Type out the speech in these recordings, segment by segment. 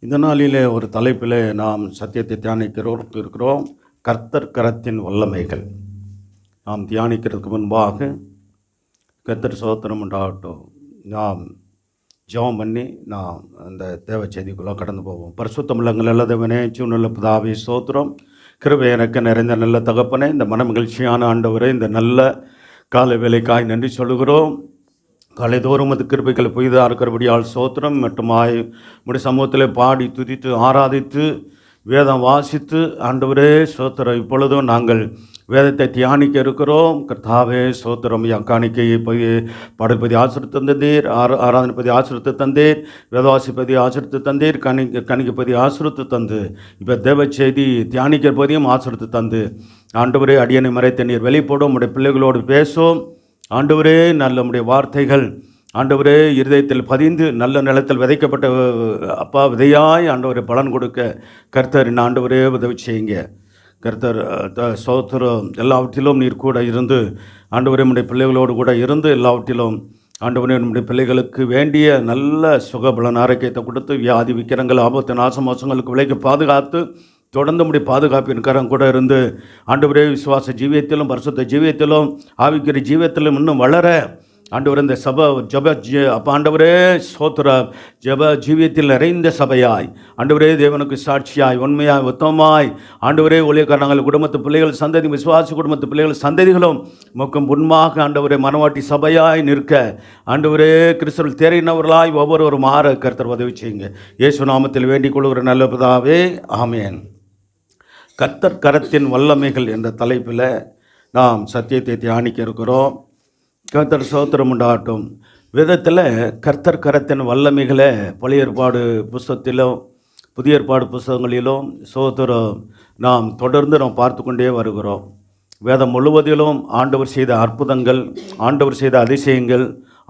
இந்த நாளிலே ஒரு தலைப்பிலே நாம் சத்தியத்தை இருக்கிறோம். கர்த்தர் கரத்தின் வல்லமைகள். நாம் தியானிக்கிறதுக்கு முன்பாக கர்த்தர் ஸ்தோத்திரம் உண்டாகட்டும். நாம் ஜெபம் பண்ணி நாம் அந்த தேவ செய்திக்குள்ளே கடந்து போவோம். பரிசுத்தமுள்ளங்கள் நல்ல தேவனே, ஜீவனுள்ள பிதாவே ஸ்தோத்திரம். கிருபை எனக்கு நிறைந்த நல்ல தகப்பனே, இந்த மனமகிழ்ச்சியான ஆண்டவரே, இந்த நல்ல காலை வேலைக்காய் நன்றி சொல்லுகிறோம். காலைதோறும் அது கிருபைகள் புதிதாக இருக்கிறபடியால் ஸ்தோத்திரம். மட்டுமாய் உடைய சமூகத்தில் பாடி துதித்து ஆராதித்து வேதம் வாசித்து ஆண்டவரே ஸ்தோத்திரம். இப்பொழுதும் நாங்கள் வேதத்தை தியானிக்க இருக்கிறோம். கர்த்தாவே ஸ்தோத்திரம். காணிக்கையை பாடல்பதி ஆசிரித்து தந்தீர், ஆராதனைப்பதி ஆசிரித்து தந்தீர், வேதவாசிப்பதி ஆசிரித்து தந்தீர், கணிக்கப்பதி ஆசிரித்து தந்து இப்போ தேவ செய்தி தியானிக்கிற பதியும் ஆசிரித்து தந்து ஆண்டவரே அடியனை மறைத்த நீர் வெளிப்படும். உடைய பிள்ளைகளோடு பேசும் ஆண்டவரே. நல்ல உடைய வார்த்தைகள் ஆண்டவரே இருதயத்தில் பதிந்து நல்ல நிலத்தில் விதைக்கப்பட்ட அப்பா விதையாய் ஆண்டவரை பலன் கொடுக்க கர்த்தர் ஆண்டவரே உதவி செய்யுங்க. கர்த்தர் ஸ்தோத்திரம். எல்லாவற்றிலும் நீர் கூட இருந்து ஆண்டவரே நம்முடைய பிள்ளைகளோடு கூட இருந்து எல்லாவற்றிலும் ஆண்டவரே நம்முடைய பிள்ளைகளுக்கு வேண்டிய நல்ல சுகபலன் ஆரோக்கியத்தை கொடுத்து வியாதி விக்கிரங்கள் ஆபத்து நாசமோசங்களுக்கு விலைக்கு பாதுகாத்து தொடர்ந்து நம்முடைய பாதுகாப்பின் கரம் கூட இருந்து ஆண்டவரே விசுவாச ஜீவியத்திலும் பரிசுத்த ஜீவியத்திலும் ஆவிக்குரிய ஜீவியத்திலும் இன்னும் வளர ஆண்டவரே இந்த சபை ஆண்டவரே ஸ்தோத்திர ஜப ஜீவியத்தில் நிறைந்த சபையாய் ஆண்டவரே தேவனுக்கு சாட்சியாய் உண்மையாய் உத்தமமாய் ஆண்டவரே ஊழியக்காரங்கள் குடும்பத்து பிள்ளைகள் சந்ததி விசுவாசி குடும்பத்து பிள்ளைகள் சந்ததிகளும் முக்கம் முன்பாக ஆண்டவரே மனவாட்டி சபையாய் நிற்க ஆண்டவரே கிறிஸ்துவில் தேறினவர்களாய் ஒவ்வொருவரும் மாற கர்த்தர் உதவி செய்யுங்க. இயேசு நாமத்தில் வேண்டிக் கொள்கிற நல்ல பிதாவே, ஆமென். கர்த்தர் கரத்தின் வல்லமைகள் என்ற தலைப்பில் நாம் சத்தியத்தை தியானிக்க இருக்கிறோம். கர்த்தர் ஸ்தோத்திரம் உண்டாகட்டும். வேதத்தில் கர்த்தர் கரத்தின் வல்லமைகளை பழைய ஏற்பாடு புஸ்தகத்திலும் புதிய ஏற்பாடு புஸ்தகங்களிலும் ஸ்தோத்திரம் நாம் தொடர்ந்து நாம் பார்த்து கொண்டே வருகிறோம். வேதம் முழுவதிலும் ஆண்டவர் செய்த அற்புதங்கள், ஆண்டவர் செய்த அதிசயங்கள்,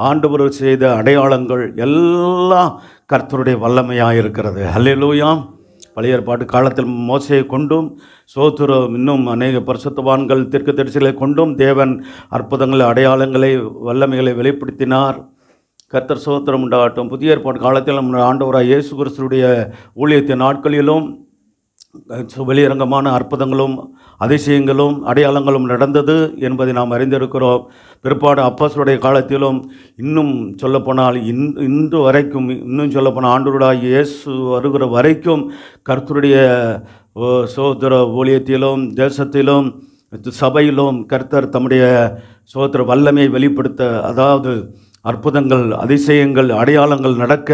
ஆண்டவர் செய்த அடையாளங்கள் எல்லாம் கர்த்தருடைய வல்லமையாக இருக்கிறது. ஹல்லேலூயா. பழைய ஏற்பாட்டு காலத்தில் மோசையை கொண்டும் ஸ்தோத்திரம் இன்னும் அநேக பரிசுத்தவான்கள் தீர்க்கதரிசிகளை கொண்டும் தேவன் அற்புதங்களை அடையாளங்களை வல்லமைகளை வெளிப்படுத்தினார். கர்த்தர் ஸ்தோத்திரம் உண்டாகட்டும். புதிய ஏற்பாட்டு காலத்தில் நம்ம ஆண்டவராக இயேசு கிறிஸ்துவுடைய ஊழியத்தின் நாட்களிலும் வெளியரங்கமான அற்புதங்களும் அதிசயங்களும் அடையாளங்களும் நடந்தது என்பதை நாம் அறிந்திருக்கிறோம். பிற்பாடு அப்போஸ்தலருடைய காலத்திலும் இன்னும் சொல்லப்போனால் இன்று வரைக்கும் இன்னும் சொல்லப்போனால் ஆண்டவராகிய இயேசு வருகிற வரைக்கும் கர்த்தருடைய சோதர ஊழியத்திலும் தேசத்திலும் சபையிலும் கர்த்தர் தம்முடைய சோதர வல்லமையை வெளிப்படுத்த, அதாவது அற்புதங்கள் அதிசயங்கள் அடையாளங்கள் நடக்க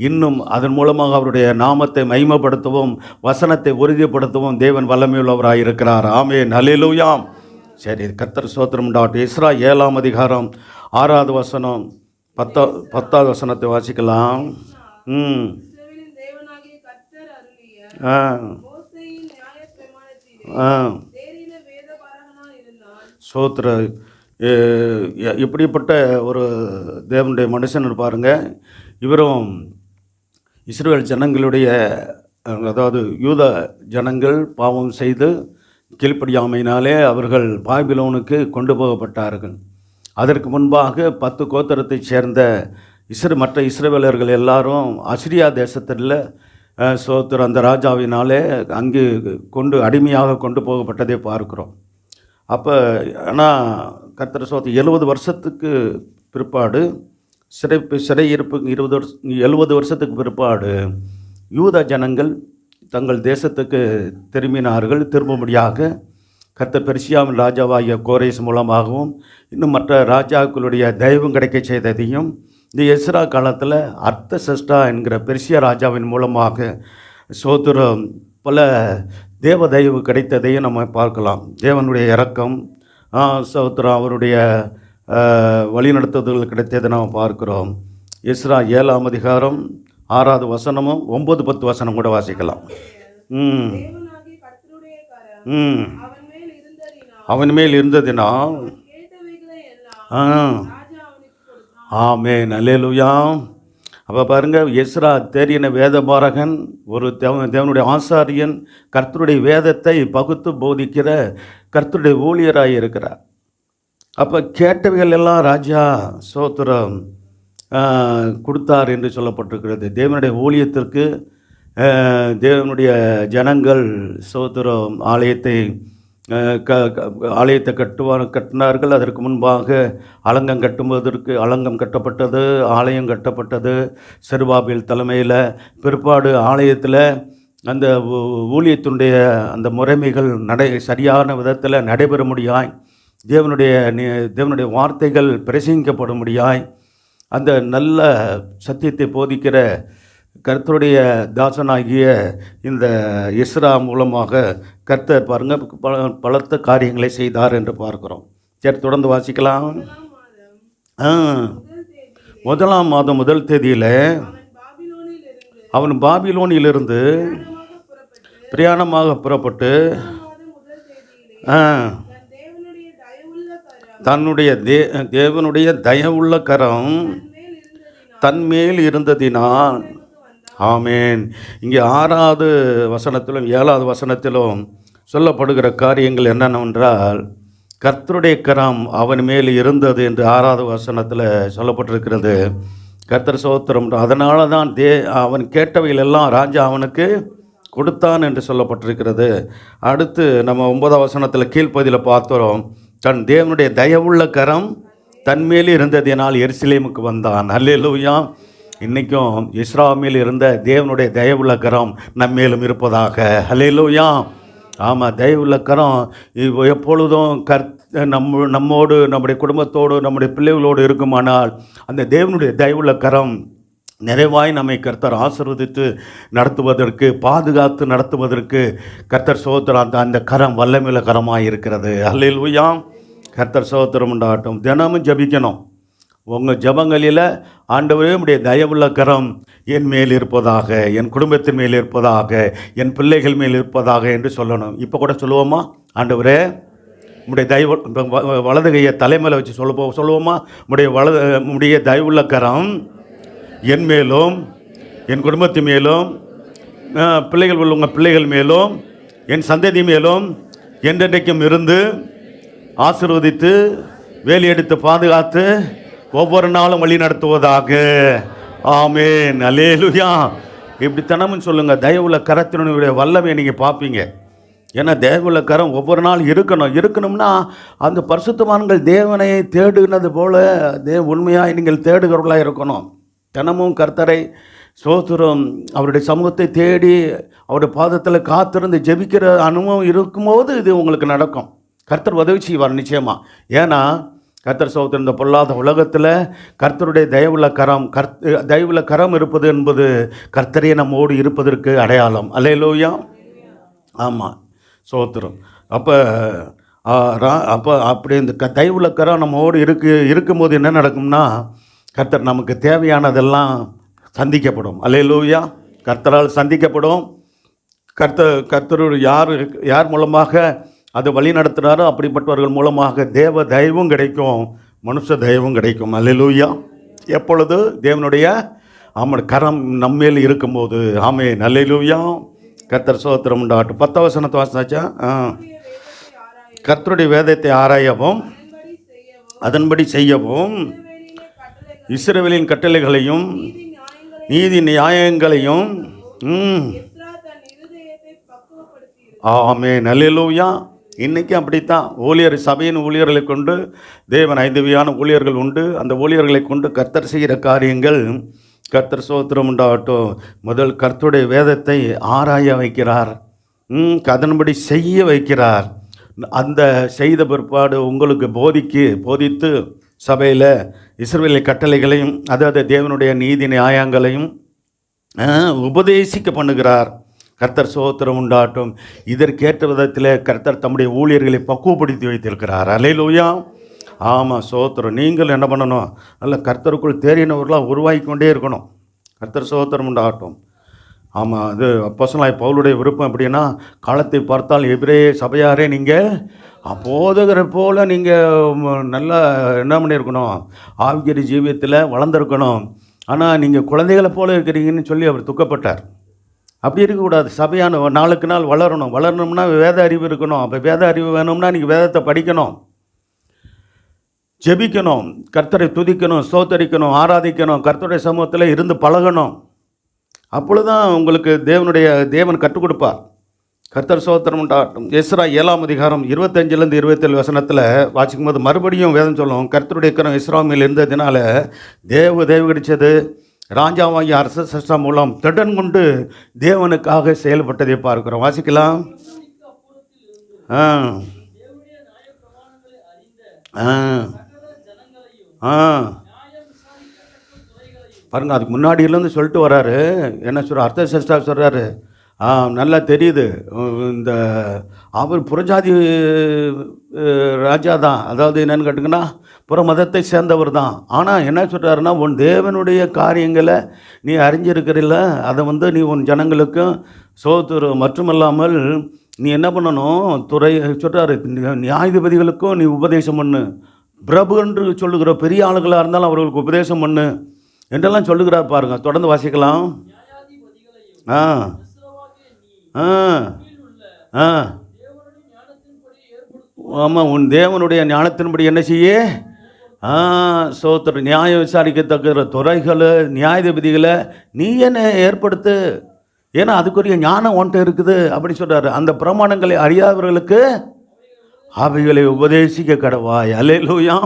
இன்னும் அதன் மூலமாக அவருடைய நாமத்தை மகிமைப்படுத்தவும் வசனத்தை உறுதிப்படுத்தவும் தேவன் வல்லமையுள்ளவராக இருக்கிறார். ஆமென். ஹல்லேலூயா. சரி, கர்த்தர் ஸ்தோத்திரம் உண்டாகட்டும். எஸ்றா 7ஆம் அதிகாரம் 6வது வசனம் 10வது வசனத்தை வாசிக்கலாம். ஸ்தோத்திர. இப்படிப்பட்ட ஒரு தேவனுடைய மனுஷன் இருப்பாருங்க. இவரும் இஸ்ரவேல் ஜனங்களுடைய, அதாவது யூத ஜனங்கள் பாவம் செய்து கீழ்ப்படியாமையினாலே அவர்கள் பாபிலோனுக்கு கொண்டு போகப்பட்டார்கள். அதற்கு முன்பாக 10 கோத்திரத்தைச் சேர்ந்த மற்ற இஸ்ரவேலர்கள் எல்லாரும் அசிரியா தேசத்தில் சோத்திர அந்த ராஜாவினாலே அங்கு அடிமையாக கொண்டு போகப்பட்டதை பார்க்கிறோம். அப்போ ஆனால் கர்த்தர் சோத்து 70 வருஷத்துக்கு பிற்பாடு சிறை இருப்பு 70 வருஷத்துக்கு பிற்பாடு யூத ஜனங்கள் தங்கள் தேசத்துக்கு திரும்பினார்கள். திரும்பும்படியாக கர்த்தர் பெர்சியாவின் ராஜாவாகிய கோரேஸ் மூலமாகவும் இன்னும் மற்ற ராஜாக்களுடைய தெய்வம் கிடைக்க செய்ததையும் இந்த எஸ்ரா காலத்தில் அர்த்தசஷ்டா என்கிற பெர்சியா ராஜாவின் மூலமாக சோத்திரம் பல தேவ தயவு கிடைத்ததையும் நம்ம பார்க்கலாம். தேவனுடைய இரக்கம் சோத்திரம் அவருடைய வழிநடத்துதல்கள் கிடைத்ததை நாம் பார்க்கிறோம். எஸ்ரா 7ஆம் அதிகாரம் 6வது வசனமும் 9-10 வசனம் கூட வாசிக்கலாம். அவன் மேல் இருந்ததினால் ஆமென். அல்லேலூயா. அப்போ பாருங்கள், எஸ்ரா தேறின வேதபாரகன், ஒரு தேவனுடைய ஆசாரியன், கர்த்தருடைய வேதத்தை பகுத்து போதிக்கிற கர்த்தருடைய ஊழியராக இருக்கிறார். அப்போ கேட்டவைகள் எல்லாம் ராஜா சோத்திரம் கொடுத்தார் என்று சொல்லப்பட்டிருக்கிறது. தேவனுடைய ஊழியத்திற்கு தேவனுடைய ஜனங்கள் சோதரம் ஆலயத்தை கட்டினார்கள். அதற்கு முன்பாக அலங்கம் கட்டப்பட்டது, ஆலயம் கட்டப்பட்டது செருபாபேல் தலைமையில். பிற்பாடு ஆலயத்தில் அந்த ஊழியத்தினுடைய அந்த முறைமைகள் சரியான விதத்தில் நடைபெற முடியாய், தேவனுடைய வார்த்தைகள் பிரசங்கிக்கப்படும்படியாய் அந்த நல்ல சத்தியத்தை போதிக்கிற கர்த்தருடைய தாசனாகிய இந்த எஸ்ரா மூலமாக கர்த்தர் பாருங்க பலத்த காரியங்களை செய்தார் என்று பார்க்கிறோம். சரி, தொடர்ந்து வாசிக்கலாம். முதலாம் மாதம் முதல் தேதியில் அவன் பாபிலோனிலிருந்து பிரயாணமாக புறப்பட்டு தன்னுடைய தேவனுடைய தயவுள்ள கரம் தன்மேல் இருந்ததினால். ஆமேன். இங்கே 6வது வசனத்திலும் 7வது வசனத்திலும் சொல்லப்படுகிற காரியங்கள் என்னென்னவென்றால், கர்த்தருடைய கரம் அவன் மேல் இருந்தது என்று 6வது வசனத்தில் சொல்லப்பட்டிருக்கிறது. கர்த்தர் ஸ்தோத்திரம். அதனால தான் அவன் கேட்டவைகள் எல்லாம் ராஜா அவனுக்கு கொடுத்தான் என்று சொல்லப்பட்டிருக்கிறது. அடுத்து நம்ம 9வது வசனத்தில் கீழ்ப்பகுதியில் பார்த்தோம், தன் தேவனுடைய தயவுள்ள கரம் தன்மேல் இருந்ததினால் எருசலேமுக்கு வந்தான். அல்லேலூயா. இன்றைக்கும் இஸ்ராமேல் இருந்த தேவனுடைய தயவுள்ள கரம் நம்மேலும் இருப்பதாக. அல்லேலூயா. ஆமாம், தயவுள்ள கரம் எப்பொழுதும் நம்மோடு, நம்முடைய குடும்பத்தோடு, நம்முடைய பிள்ளைகளோடு இருக்குமானால் அந்த தேவனுடைய தயவுள்ள கரம் நிறைவாய் நம்மை கர்த்தர் ஆசீர்வதித்து நடத்துவதற்கு, பாதுகாத்து நடத்துவதற்கு கர்த்தர் ஸ்தோத்திரம் அந்த கரம் வல்லமையுள்ள கரமாக இருக்கிறது. அல்லேலூயா. கர்த்தர் ஸ்தோத்திரம் உண்டாகட்டும். தினமும் ஜபிக்கணும். உங்கள் ஜபங்களில் ஆண்டவரே உம்முடைய தயவுள்ள கரம் என் மேல் இருப்பதாக, என் குடும்பத்தின் மேல் இருப்பதாக, என் பிள்ளைகள் மேல் இருப்பதாக என்று சொல்லணும். இப்போ கூட சொல்லுவோமா, ஆண்டவரே உம்முடைய வலது கையை தலைமையில் வச்சு சொல்லுவோமா, உம்முடைய தயவுள்ள கரம் என் மேலும், என் குடும்பத்தின் மேலும், உங்கள் பிள்ளைகள் மேலும், என் சந்ததி மேலும் என்றென்றைக்கும் இருந்து ஆசீர்வதித்து வேலையெடுத்து பாதுகாத்து ஒவ்வொரு நாளும் வழி நடத்துவதாக. ஆமேன். அல்லேலூயா. இப்படி தினமும் சொல்லுங்கள். தயவுள்ள கரத்தினுடைய வல்லமையை நீங்கள் பார்ப்பீங்க. ஏன்னா தயவுள்ள கரம் ஒவ்வொரு நாள் இருக்கணும்னா அந்த பரிசுத்தவான்கள் தேவனை தேடுனது போல உண்மையாக நீங்கள் தேடுகிறவர்களாக இருக்கணும். தினமும் கர்த்தரை ஸ்தோத்திரம் அவருடைய சமூகத்தை தேடி அவருடைய பாதத்தில் காத்திருந்து ஜெபிக்கிற அனுபவம் இருக்கும்போது இது உங்களுக்கு நடக்கும். கர்த்தர் உதவி செய்வார் நிச்சயமாக. ஏன்னா கர்த்தர் ஸ்தோத்திரம் இந்த பொல்லாத உலகத்தில் கர்த்தருடைய தயவுள்ள கரம் இருப்பது என்பது கர்த்தரே நம்மோடு இருப்பதற்கு அடையாளம். அல்லேலூயா. ஆமாம், ஸ்தோத்திரம். அப்படி இந்த தயவுள்ள கரம் நம்மோடு இருக்கும்போது என்ன நடக்கும்னா, கர்த்தர் நமக்கு தேவையானதெல்லாம் சந்திக்கப்படும். அல்லேலூயா. கர்த்தரால் சந்திக்கப்படும். கர்த்தர் யார் மூலமாக அது வழி நடத்துகிறாரோ அப்படிப்பட்டவர்கள் மூலமாக தேவ தயவும் கிடைக்கும், மனுஷ தயவும் கிடைக்கும். அல்லேலூயா. எப்பொழுது தேவனுடைய கரம் நம்மேல் இருக்கும்போது. ஆமென். அல்லேலூயா. கர்த்தர் ஸ்தோத்திரம் உண்டாகட்டும். 10வது வசனத்தை வாசிச்சாச்சா? கர்த்தருடைய வேதத்தை ஆராயவும் அதன்படி செய்யவும் இஸ்ரவேலின் கட்டளைகளையும் நீதி நியாயங்களையும். ஆமென். அல்லேலூயா. இன்றைக்கி அப்படித்தான் சபையின் ஊழியர்களை கொண்டு தேவன் 5 வகையான ஊழியர்கள் உண்டு. அந்த ஊழியர்களை கொண்டு கர்த்தர் செய்கிற காரியங்கள் கர்த்தர் ஸ்தோத்திரம் உண்டாகட்டும். முதல் கர்த்தருடைய வேதத்தை ஆராய வைக்கிறார், அதன்படி செய்ய வைக்கிறார். அந்த செய்த பிற்பாடு உங்களுக்கு போதித்து சபையில் இஸ்ரவேலின் கட்டளைகளையும் அதாவது தேவனுடைய நீதி நியாயங்களையும் உபதேசிக்க பண்ணுகிறார். கர்த்தர் ஸ்தோத்திரம் உண்டாகட்டும். இதற்கேற்ற விதத்தில் கர்த்தர் தம்முடைய ஊழியர்களை பக்குவப்படுத்தி வைத்திருக்கிறார். அல்லேலூயா. ஆமாம், ஸ்தோத்திரம். நீங்கள் என்ன பண்ணணும்? நல்ல கர்த்தருக்குள் தேறினவர்களாக உருவாகி கொண்டே இருக்கணும். கர்த்தர் ஸ்தோத்திரம் உண்டாகட்டும். ஆமாம், அது அப்போஸ்தலனாகிய பவுலுடைய விருப்பம் எப்படின்னா, காலத்தை பார்த்தால் எபிரேய சபையாரே நீங்கள் போதகரை போல் நீங்கள் நல்லா என்ன பண்ணியிருக்கணும், ஆவிக்குரிய ஜீவியத்தில் வளர்ந்துருக்கணும். ஆனால் நீங்கள் குழந்தைகளை போல் இருக்கிறீங்கன்னு சொல்லி அவர் துக்கப்பட்டார். அப்படி இருக்கக்கூடாது. சபையான நாளுக்கு நாள் வளரணும்னா வேத அறிவு இருக்கணும். அப்போ வேத அறிவு வேணும்னா நீங்கள் வேதத்தை படிக்கணும், ஜெபிக்கணும், கர்த்தரை துதிக்கணும், ஸ்தோத்தரிக்கணும், ஆராதிக்கணும், கர்த்தருடைய சமூகத்தில் இருந்து பழகணும். அப்பொழுதுதான் உங்களுக்கு தேவன் கற்றுக் கொடுப்பார். கர்த்தர் ஸ்தோத்திரம் உண்டாகட்டும். எஸ்றா 7ஆம் அதிகாரம் 25லேருந்து 27 வசனத்தில் வாசிக்கும் போது மறுபடியும் வேதம் சொல்லும், கர்த்தருடைய கரம் எஸ்றா மேல் இருந்ததினால தேவு கிடைச்சது. ராஜாவாகிய அர்தசஷ்டா மூலம் திடன் கொண்டு தேவனுக்காக செயல்பட்டதை பார்க்கிறோம். வாசிக்கலாம். ஆ ஆ ஆ பாருங்க, அதுக்கு முன்னாடியிலேருந்து சொல்லிட்டு வர்றாரு. என்ன சொல்கிறார்? அர்தசஷ்டா சொல்கிறாரு, நல்லா தெரியுது, இந்த அவர் புறஜாதி ராஜா தான், அதாவது என்னென்னு கேட்டிங்கன்னா புற மதத்தை சேர்ந்தவர் தான். ஆனால் என்ன சொல்கிறாருன்னா, உன் தேவனுடைய காரியங்களை நீ அறிஞ்சிருக்கிறல்ல, அதை நீ உன் ஜனங்களுக்கும் சோத்துரு மட்டுமல்லாமல் நீ என்ன பண்ணணும், சொல்கிறாரு, நியாயாதிபதிகளுக்கும் நீ உபதேசம் பண்ணு, பிரபு என்று சொல்லுகிற பெரிய ஆளுகளாக இருந்தாலும் அவர்களுக்கு உபதேசம் பண்ணு என்றெல்லாம் சொல்லுகிறார். பாருங்க, தொடர்ந்து வாசிக்கலாம். ஆ ஆ ஆ ஆமாம், உன் தேவனுடைய ஞானத்தின்படி என்ன செய்ய, சோத்திர நியாயம் விசாரிக்கத்தக்க துறைகளை நியாயாதிபதிகளை நீ என்ன ஏற்படுத்து, ஏன்னா அதுக்குரிய ஞானம் ஒன்றை இருக்குது அப்படி சொல்கிறாரு. அந்த பிரமாணங்களை அறியாதவர்களுக்கு அவைகளை உபதேசிக்க கடவாய். அல்லேலூயா.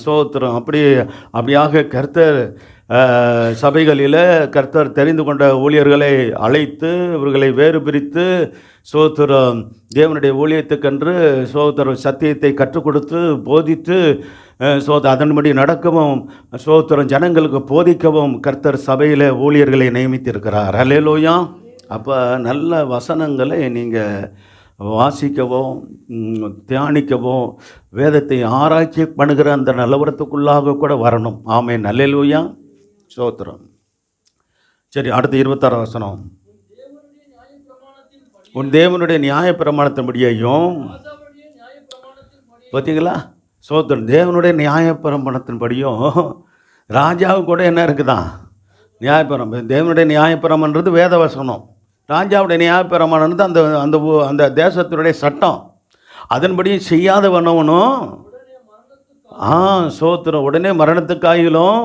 சோத்திரம். அப்படியாக கர்த்தர் சபைகளில் கர்த்தர் தெரிந்து கொண்ட ஊழியர்களை அழைத்து இவர்களை வேறு பிரித்து சோத்திரம் தேவனுடைய ஊழியத்துக்கென்று சோத்திரம் சத்தியத்தை கற்றுக் கொடுத்து போதித்து அதன்படி நடக்கவும் சோத்திரம் ஜனங்களுக்கு போதிக்கவும் கர்த்தர் சபையில் ஊழியர்களை நியமித்திருக்கிறார். அல்லேலூயா. அப்போ நல்ல வசனங்களை நீங்கள் வாசிக்கவும் தியானிக்கவும் வேதத்தை ஆராய்ச்சி பண்ணுகிற அந்த நிலவரத்துக்குள்ளாக கூட வரணும். ஆமென். அல்லேலூயா. சோத்திரம். சரி, அடுத்து 26 வசனம். உன் தேவனுடைய நியாய பிரமாணத்தின்படியையும், பார்த்தீங்களா? சோத்திரம். தேவனுடைய நியாய பிரமாணத்தின்படியும் ராஜாவுக்கு கூட என்ன இருக்குதான், நியாயப்பிரமாணம். தேவனுடைய நியாயப்பிரமாணன்றது வேத வசனம், ராஜாவுடைய நியாயப்பிரமாணன்றது அந்த அந்த அந்த தேசத்தினுடைய சட்டம். அதன்படி செய்யாதவனவனும் சோத்திரம் உடனே மரணத்துக்காயிலும்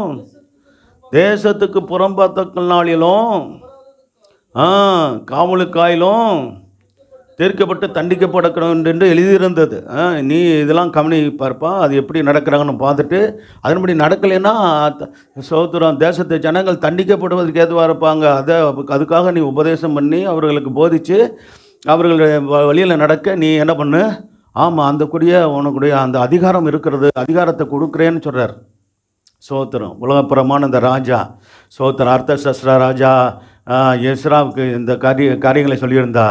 தேசத்துக்கு புறம்பாத்த நாளிலும் காவலுக்காயிலும் தீர்க்கப்பட்டு தண்டிக்கப்படணும் என்று எழுதியிருந்தது. நீ இதெல்லாம் கவனி பார்ப்பா, அது எப்படி நடக்கிறாங்கன்னு பார்த்துட்டு அதன்படி நடக்கலைன்னா சோத்திரம் தேசத்து ஜனங்கள் தண்டிக்கப்படுவதற்கு ஏதுவாக இருப்பாங்க. அதுக்காக நீ உபதேசம் பண்ணி அவர்களுக்கு போதித்து அவர்களுடைய வழியில் நடக்க நீ என்ன பண்ணு. ஆமாம், உனக்குடைய அந்த அதிகாரம் இருக்கிறது, அதிகாரத்தை கொடுக்குறேன்னு சொல்கிறார். சோத்திரம். உலகப்புறமான இந்த ராஜா சோத்திரம் அர்தசஷ்டா ராஜா எஸ்ராவுக்கு இந்த காரியங்களை சொல்லியிருந்தா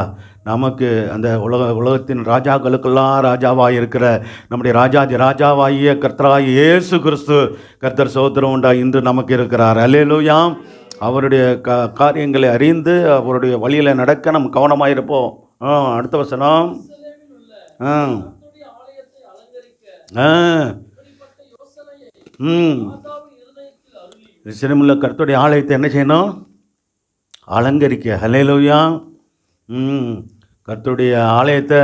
நமக்கு அந்த உலகத்தின் ராஜாக்களுக்கெல்லாம் ராஜாவாக இருக்கிற நம்முடைய ராஜாவாகிய கர்த்தராகிய இயேசு கிறிஸ்து கர்த்தர் சோத்திரம் உண்டா இன்று நமக்கு இருக்கிறார். அல்லேலூயா. அவருடைய காரியங்களை அறிந்து அவருடைய வழியில் நடக்க நம்ம கவனமாக இருப்போம். அடுத்த வசனம். சிறுமுள்ள கர்த்தருடைய ஆலயத்தை என்ன செய்யணும்? அலங்கரிக்க. அல்லேலூயா. கர்த்தருடைய ஆலயத்தை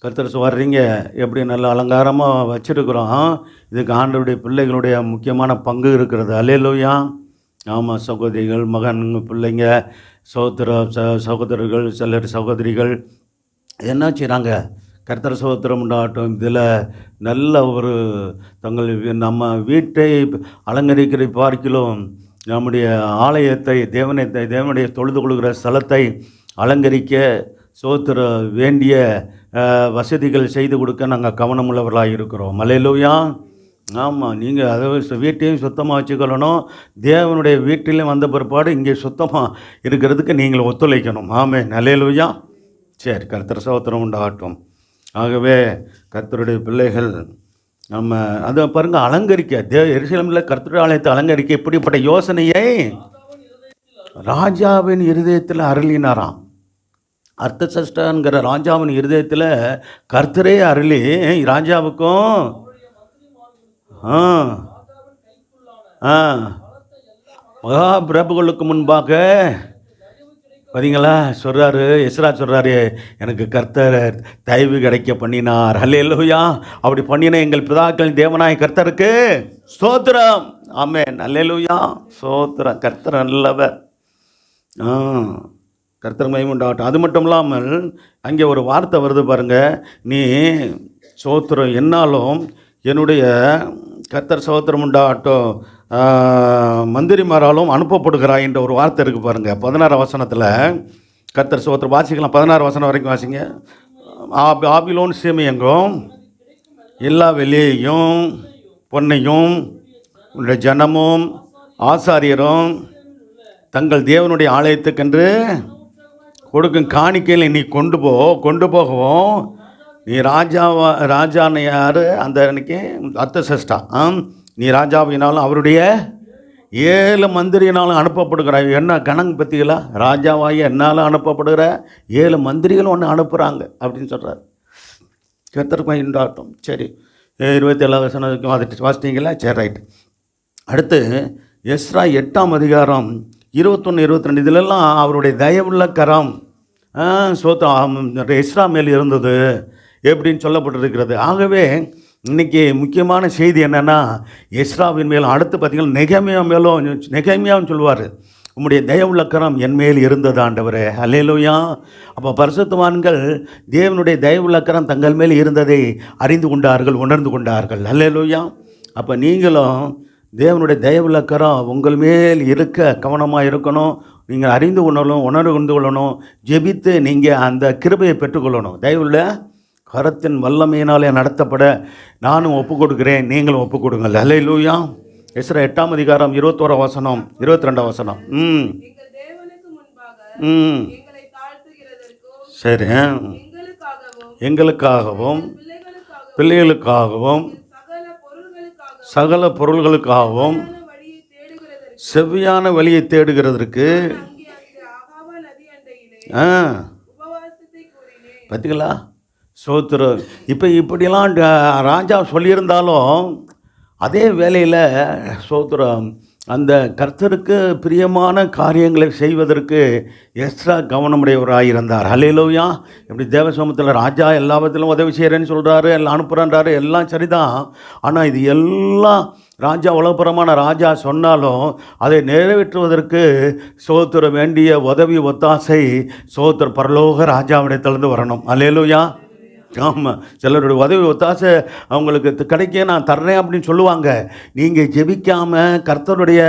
கர்த்தர் வர்றீங்க எப்படி நல்ல அலங்காரமாக வச்சுருக்குறோம். இதுக்கு ஆண்டவருடைய பிள்ளைகளுடைய முக்கியமான பங்கு இருக்கிறது. அல்லேலூயா. ஆமாம், சகோதரிகள், மகன், பிள்ளைங்க, சகோதரர்கள், சிலர் சகோதரிகள் என்ன செய்கிறாங்க? கர்த்தர் சோத்திரம் உண்டாகட்டும். இதில் நல்ல ஒரு நம்ம வீட்டை அலங்கரிக்கிற பார்க்கிலும் நம்முடைய ஆலயத்தை தேவனுடைய தொழுது கொள்கிற ஸ்தலத்தை அலங்கரிக்க சோத்திர வேண்டிய வசதிகள் செய்து கொடுக்க நாங்கள் கவனமுள்ளவர்களாக இருக்கிறோம். அல்லேலூயா. ஆமாம், நீங்கள் அதை வீட்டையும் சுத்தமாக வச்சுக்கொள்ளணும். தேவனுடைய வீட்டிலையும் வந்த பிற்பாடு இங்கே சுத்தமாக இருக்கிறதுக்கு நீங்கள் ஒத்துழைக்கணும். ஆமென். அல்லேலூயா. சரி, கர்த்தர் சோத்திரம் உண்டாகட்டும். ஆகவே கர்த்தருடைய பிள்ளைகள் நம்ம அதை பாருங்கள் அலங்கரிக்க எருசலேமில் கர்த்தருடைய ஆலயத்தை அலங்கரிக்க இப்படிப்பட்ட யோசனையை ராஜாவின் இருதயத்தில் அருளினாராம். அர்தசஷ்டாங்கிற ராஜாவின் இருதயத்தில் கர்த்தரே அருளி ராஜாவுக்கும் மகாபிரபுகளுக்கு முன்பாக பார்த்தீங்களா சொல்கிறாரு. எஸ்ரா சொல்கிறாரு, எனக்கு கர்த்தர் தயவு கிடைக்க பண்ணினார். அல்லேலூயா. அப்படி பண்ணின எங்கள் பிதாக்கள் தேவனாய் கர்த்தருக்கு ஸ்தோத்திரம். ஆமென். அல்லேலூயா. ஸ்தோத்திரம். கர்த்தர் நல்லவர். ஆ கர்த்தர் மகிமை உண்டாகட்டும். அது மட்டும் இல்லாமல் அங்கே ஒரு வார்த்தை வருது பாருங்கள், நீ சோத்திரம் என்னாலும் என்னுடைய கர்த்தர் சோத்திரம் உண்டாகட்டும் மந்திரிமாராலும் அனுப்பப்படுகிறாய் என்ற ஒரு வார்த்தை இருக்குது பாருங்கள். 16 வசனத்தில் கர்த்தர் சோத்திரம் வாசிக்கலாம். 16 வசனம் வரைக்கும் வாசிங்க. ஆபிலோன் சீமையெங்கும் எல்லா வெள்ளியையும் பொன்னையும் உன்னுடைய ஜனமும் ஆசாரியரும் தங்கள் தேவனுடைய ஆலயத்துக்கென்று கொடுக்கும் காணிக்கையில் நீ கொண்டு போகவும் நீ ராஜான்னு யார் அந்த அன்னைக்கு அர்த்தசஷ்டா நீ ராஜாவினாலும் அவருடைய 7 மந்திரியினாலும் அனுப்பப்படுகிறாய். என்ன கணக்கு பற்றிகளா? ராஜாவாகி என்னால் அனுப்பப்படுகிற 7 மந்திரிகளும் ஒன்று அனுப்புகிறாங்க அப்படின்னு சொல்கிறார். கர்த்தருக்கு மகிமை உண்டாகட்டும். சரி, 27 வசனம் வாசிட்டீங்களா? சரி, ரைட். அடுத்து எஸ்ரா 8ஆம் அதிகாரம் 21, 22 இதிலெல்லாம் அவருடைய தயவுள்ள கரம் எஸ்ரா மேல் இருந்தது எப்படின்னு சொல்லப்பட்டிருக்கிறது. ஆகவே இன்றைக்கி முக்கியமான செய்தி என்னென்னா, எஸ்ராவின் மேலும் அடுத்து பார்த்திங்கன்னா நெகேமியாவும் சொல்லுவார், உம்முடைய தயவுள்ள கரம் என் மேல் இருந்தது ஆண்டவரே. அல்லேலூயா. அப்போ பரிசுத்தவான்கள் தேவனுடைய தயவுள்ள கரம் தங்கள் மேல் இருந்ததை அறிந்து கொண்டார்கள், உணர்ந்து கொண்டார்கள். அல்லேலூயா. அப்போ நீங்களும் தேவனுடைய தயவுள்ள கரம் உங்கள் மேல் இருக்க கவனமாக இருக்கணும். நீங்கள் அறிந்து உணர்ந்து கொள்ளணும். ஜெபித்து நீங்கள் அந்த கிருபையை பெற்றுக்கொள்ளணும். தயவுள்ள கரத்தின் வல்லமையினாலே நடத்தப்பட நானும் ஒப்புக் கொடுக்கிறேன், நீங்களும் ஒப்புக் கொடுங்கள். அல்லேலூயா. எஸ்ரா 8ஆம் அதிகாரம் 21 வசனம் 22 வசனம். சரி, எங்களுக்காகவும் பிள்ளைகளுக்காகவும் சகல பொருள்களுக்காகவும் செவ்வியான வழியை தேடுகிறதற்கு பார்த்தீங்களா? சோத்திரம். இப்போ இப்படிலாம் ராஜா சொல்லியிருந்தாலும் அதே வேளையில் சோத்திரம் அந்த கர்த்தருக்கு பிரியமான காரியங்களை செய்வதற்கு எஸ்ரா கவனமுடையவராக இருந்தார். அல்லேலூயா. இப்படி தேவசமூகத்தில் ராஜா எல்லாவற்றிலும் உதவி செய்கிறேன்னு சொல்கிறாரு, எல்லாம் அனுப்புகிறான்றாரு, எல்லாம் சரிதான். ஆனால் இது எல்லாம் ராஜா உலகப்புறமான ராஜா சொன்னாலும் அதை நிறைவேற்றுவதற்கு சோத்திர வேண்டிய உதவி ஒத்தாசை சோத்திர பரலோக ராஜாவிடத்திலிருந்து வரணும். அல்லேலூயா. ஆமாம், சிலருடைய உதவி ஒத்தாசை அவங்களுக்கு கிடைக்க நான் தர்றேன் அப்படின்னு சொல்லுவாங்க. நீங்கள் ஜெபிக்காமல் கர்த்தருடைய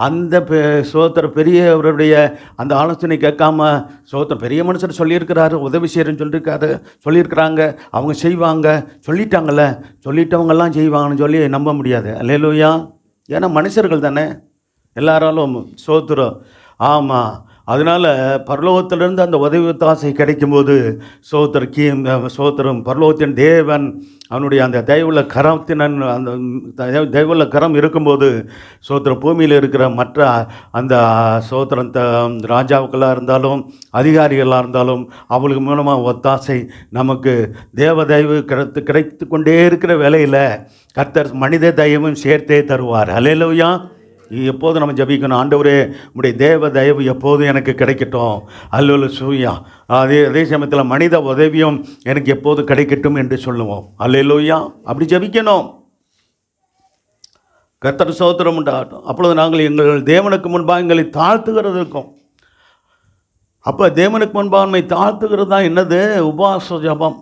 அந்த சோத்திர பெரியவருடைய அந்த ஆலோசனை கேட்காம சோத்திர பெரிய மனுஷர் சொல்லியிருக்கிறாரு, உதவி செய்கிறேன்னு சொல்லியிருக்கிறாங்க, அவங்க செய்வாங்க, சொல்லிட்டவங்கெல்லாம் செய்வாங்கன்னு சொல்லி நம்ப முடியாது. அல்லேலூயா. ஏன்னா மனுஷர்கள் தானே எல்லாராலும் சோத்திரம். ஆமாம், அதனால் பரலோகத்திலிருந்து அந்த உதவி ஒத்தாசை கிடைக்கும்போது சோத்திரம் பரலோகத்தின் தேவன் அவனுடைய அந்த தயவுள்ள கரத்தின் அந்த தயவுள்ள கரம் இருக்கும்போது சோத்திரம் பூமியில் இருக்கிற மற்ற அந்த சோத்திரம் ராஜாவுக்களாக இருந்தாலும் அதிகாரிகளாக இருந்தாலும் அவளுக்கு மூலமாக ஒத்தாசை நமக்கு தேவ தயவு கிடைத்து கொண்டே இருக்கிற வேளையில் கர்த்தர் மனித தயவும் சேர்த்தே தருவார். அல்லேலூயா. எப்போது நம்ம ஜபிக்கணும், ஆண்டவரே உம்முடைய தேவ தயவு எப்போதும் எனக்கு கிடைக்கட்டும். அல்லேலூயா. அதே சமயத்தில் மனித உதவியும் எனக்கு எப்போது கிடைக்கட்டும் என்று சொல்லுவோம். அல்லேலூயா. அப்படி ஜபிக்கணும். கர்த்தர் ஸ்தோத்திரம் உண்டாகட்டும். அப்பொழுது நாங்கள் எங்கள் தேவனுக்கு முன்பாக எங்களை தாழ்த்துகிறது இருக்கும். அப்போ தேவனுக்கு முன்பாக நம்மை தாழ்த்துகிறது தான் என்னது? உபவாச ஜபம்.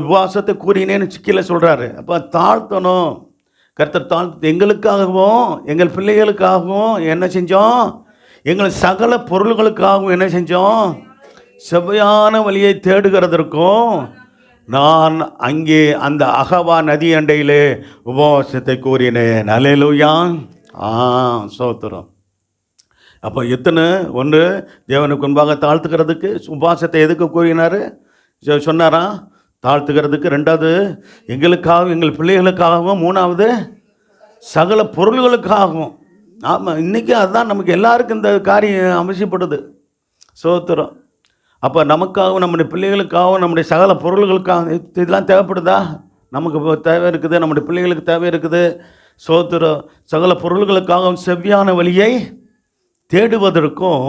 உபவாசத்தை கூறினேன்னு சிக்கில சொல்கிறாரு. அப்போ தாழ்த்தணும். கர்த்தர் தாழ்த்து எங்களுக்காகவும் எங்கள் பிள்ளைகளுக்காகவும் என்ன செஞ்சோம்? எங்கள் சகல பொருள்களுக்காகவும் என்ன செஞ்சோம்? செவ்வையான வழியை தேடுகிறதற்கும் நான் அங்கே அந்த அகவா நதி அண்டையிலே உபவாசத்தை கூறினேன். அல்லேலூயா. சோத்திரம். அப்போ எத்தனை ஒன்று தேவனுக்கு முன்பாக தாழ்த்துக்கிறதுக்கு உபவாசத்தை எதுக்கு கூறினார் சொன்னாரா? தாழ்த்துக்கிறதுக்கு. ரெண்டாவது எங்களுக்காகவும் எங்கள் பிள்ளைகளுக்காகவும். மூணாவது சகல பொருள்களுக்காகவும். ஆமாம், இன்றைக்கி அதுதான் நமக்கு எல்லாருக்கும் இந்த காரியம் அவசியப்படுது. சோத்திரம். அப்போ நமக்காகவும் நம்முடைய பிள்ளைகளுக்காகவும் நம்முடைய சகல பொருள்களுக்காக இதெல்லாம் தேவைப்படுதா? நமக்கு தேவை இருக்குது, நம்முடைய பிள்ளைகளுக்கு தேவை இருக்குது. சோத்திரம். சகல பொருள்களுக்காகவும் செவ்வியான வழியை தேடுவதற்கும்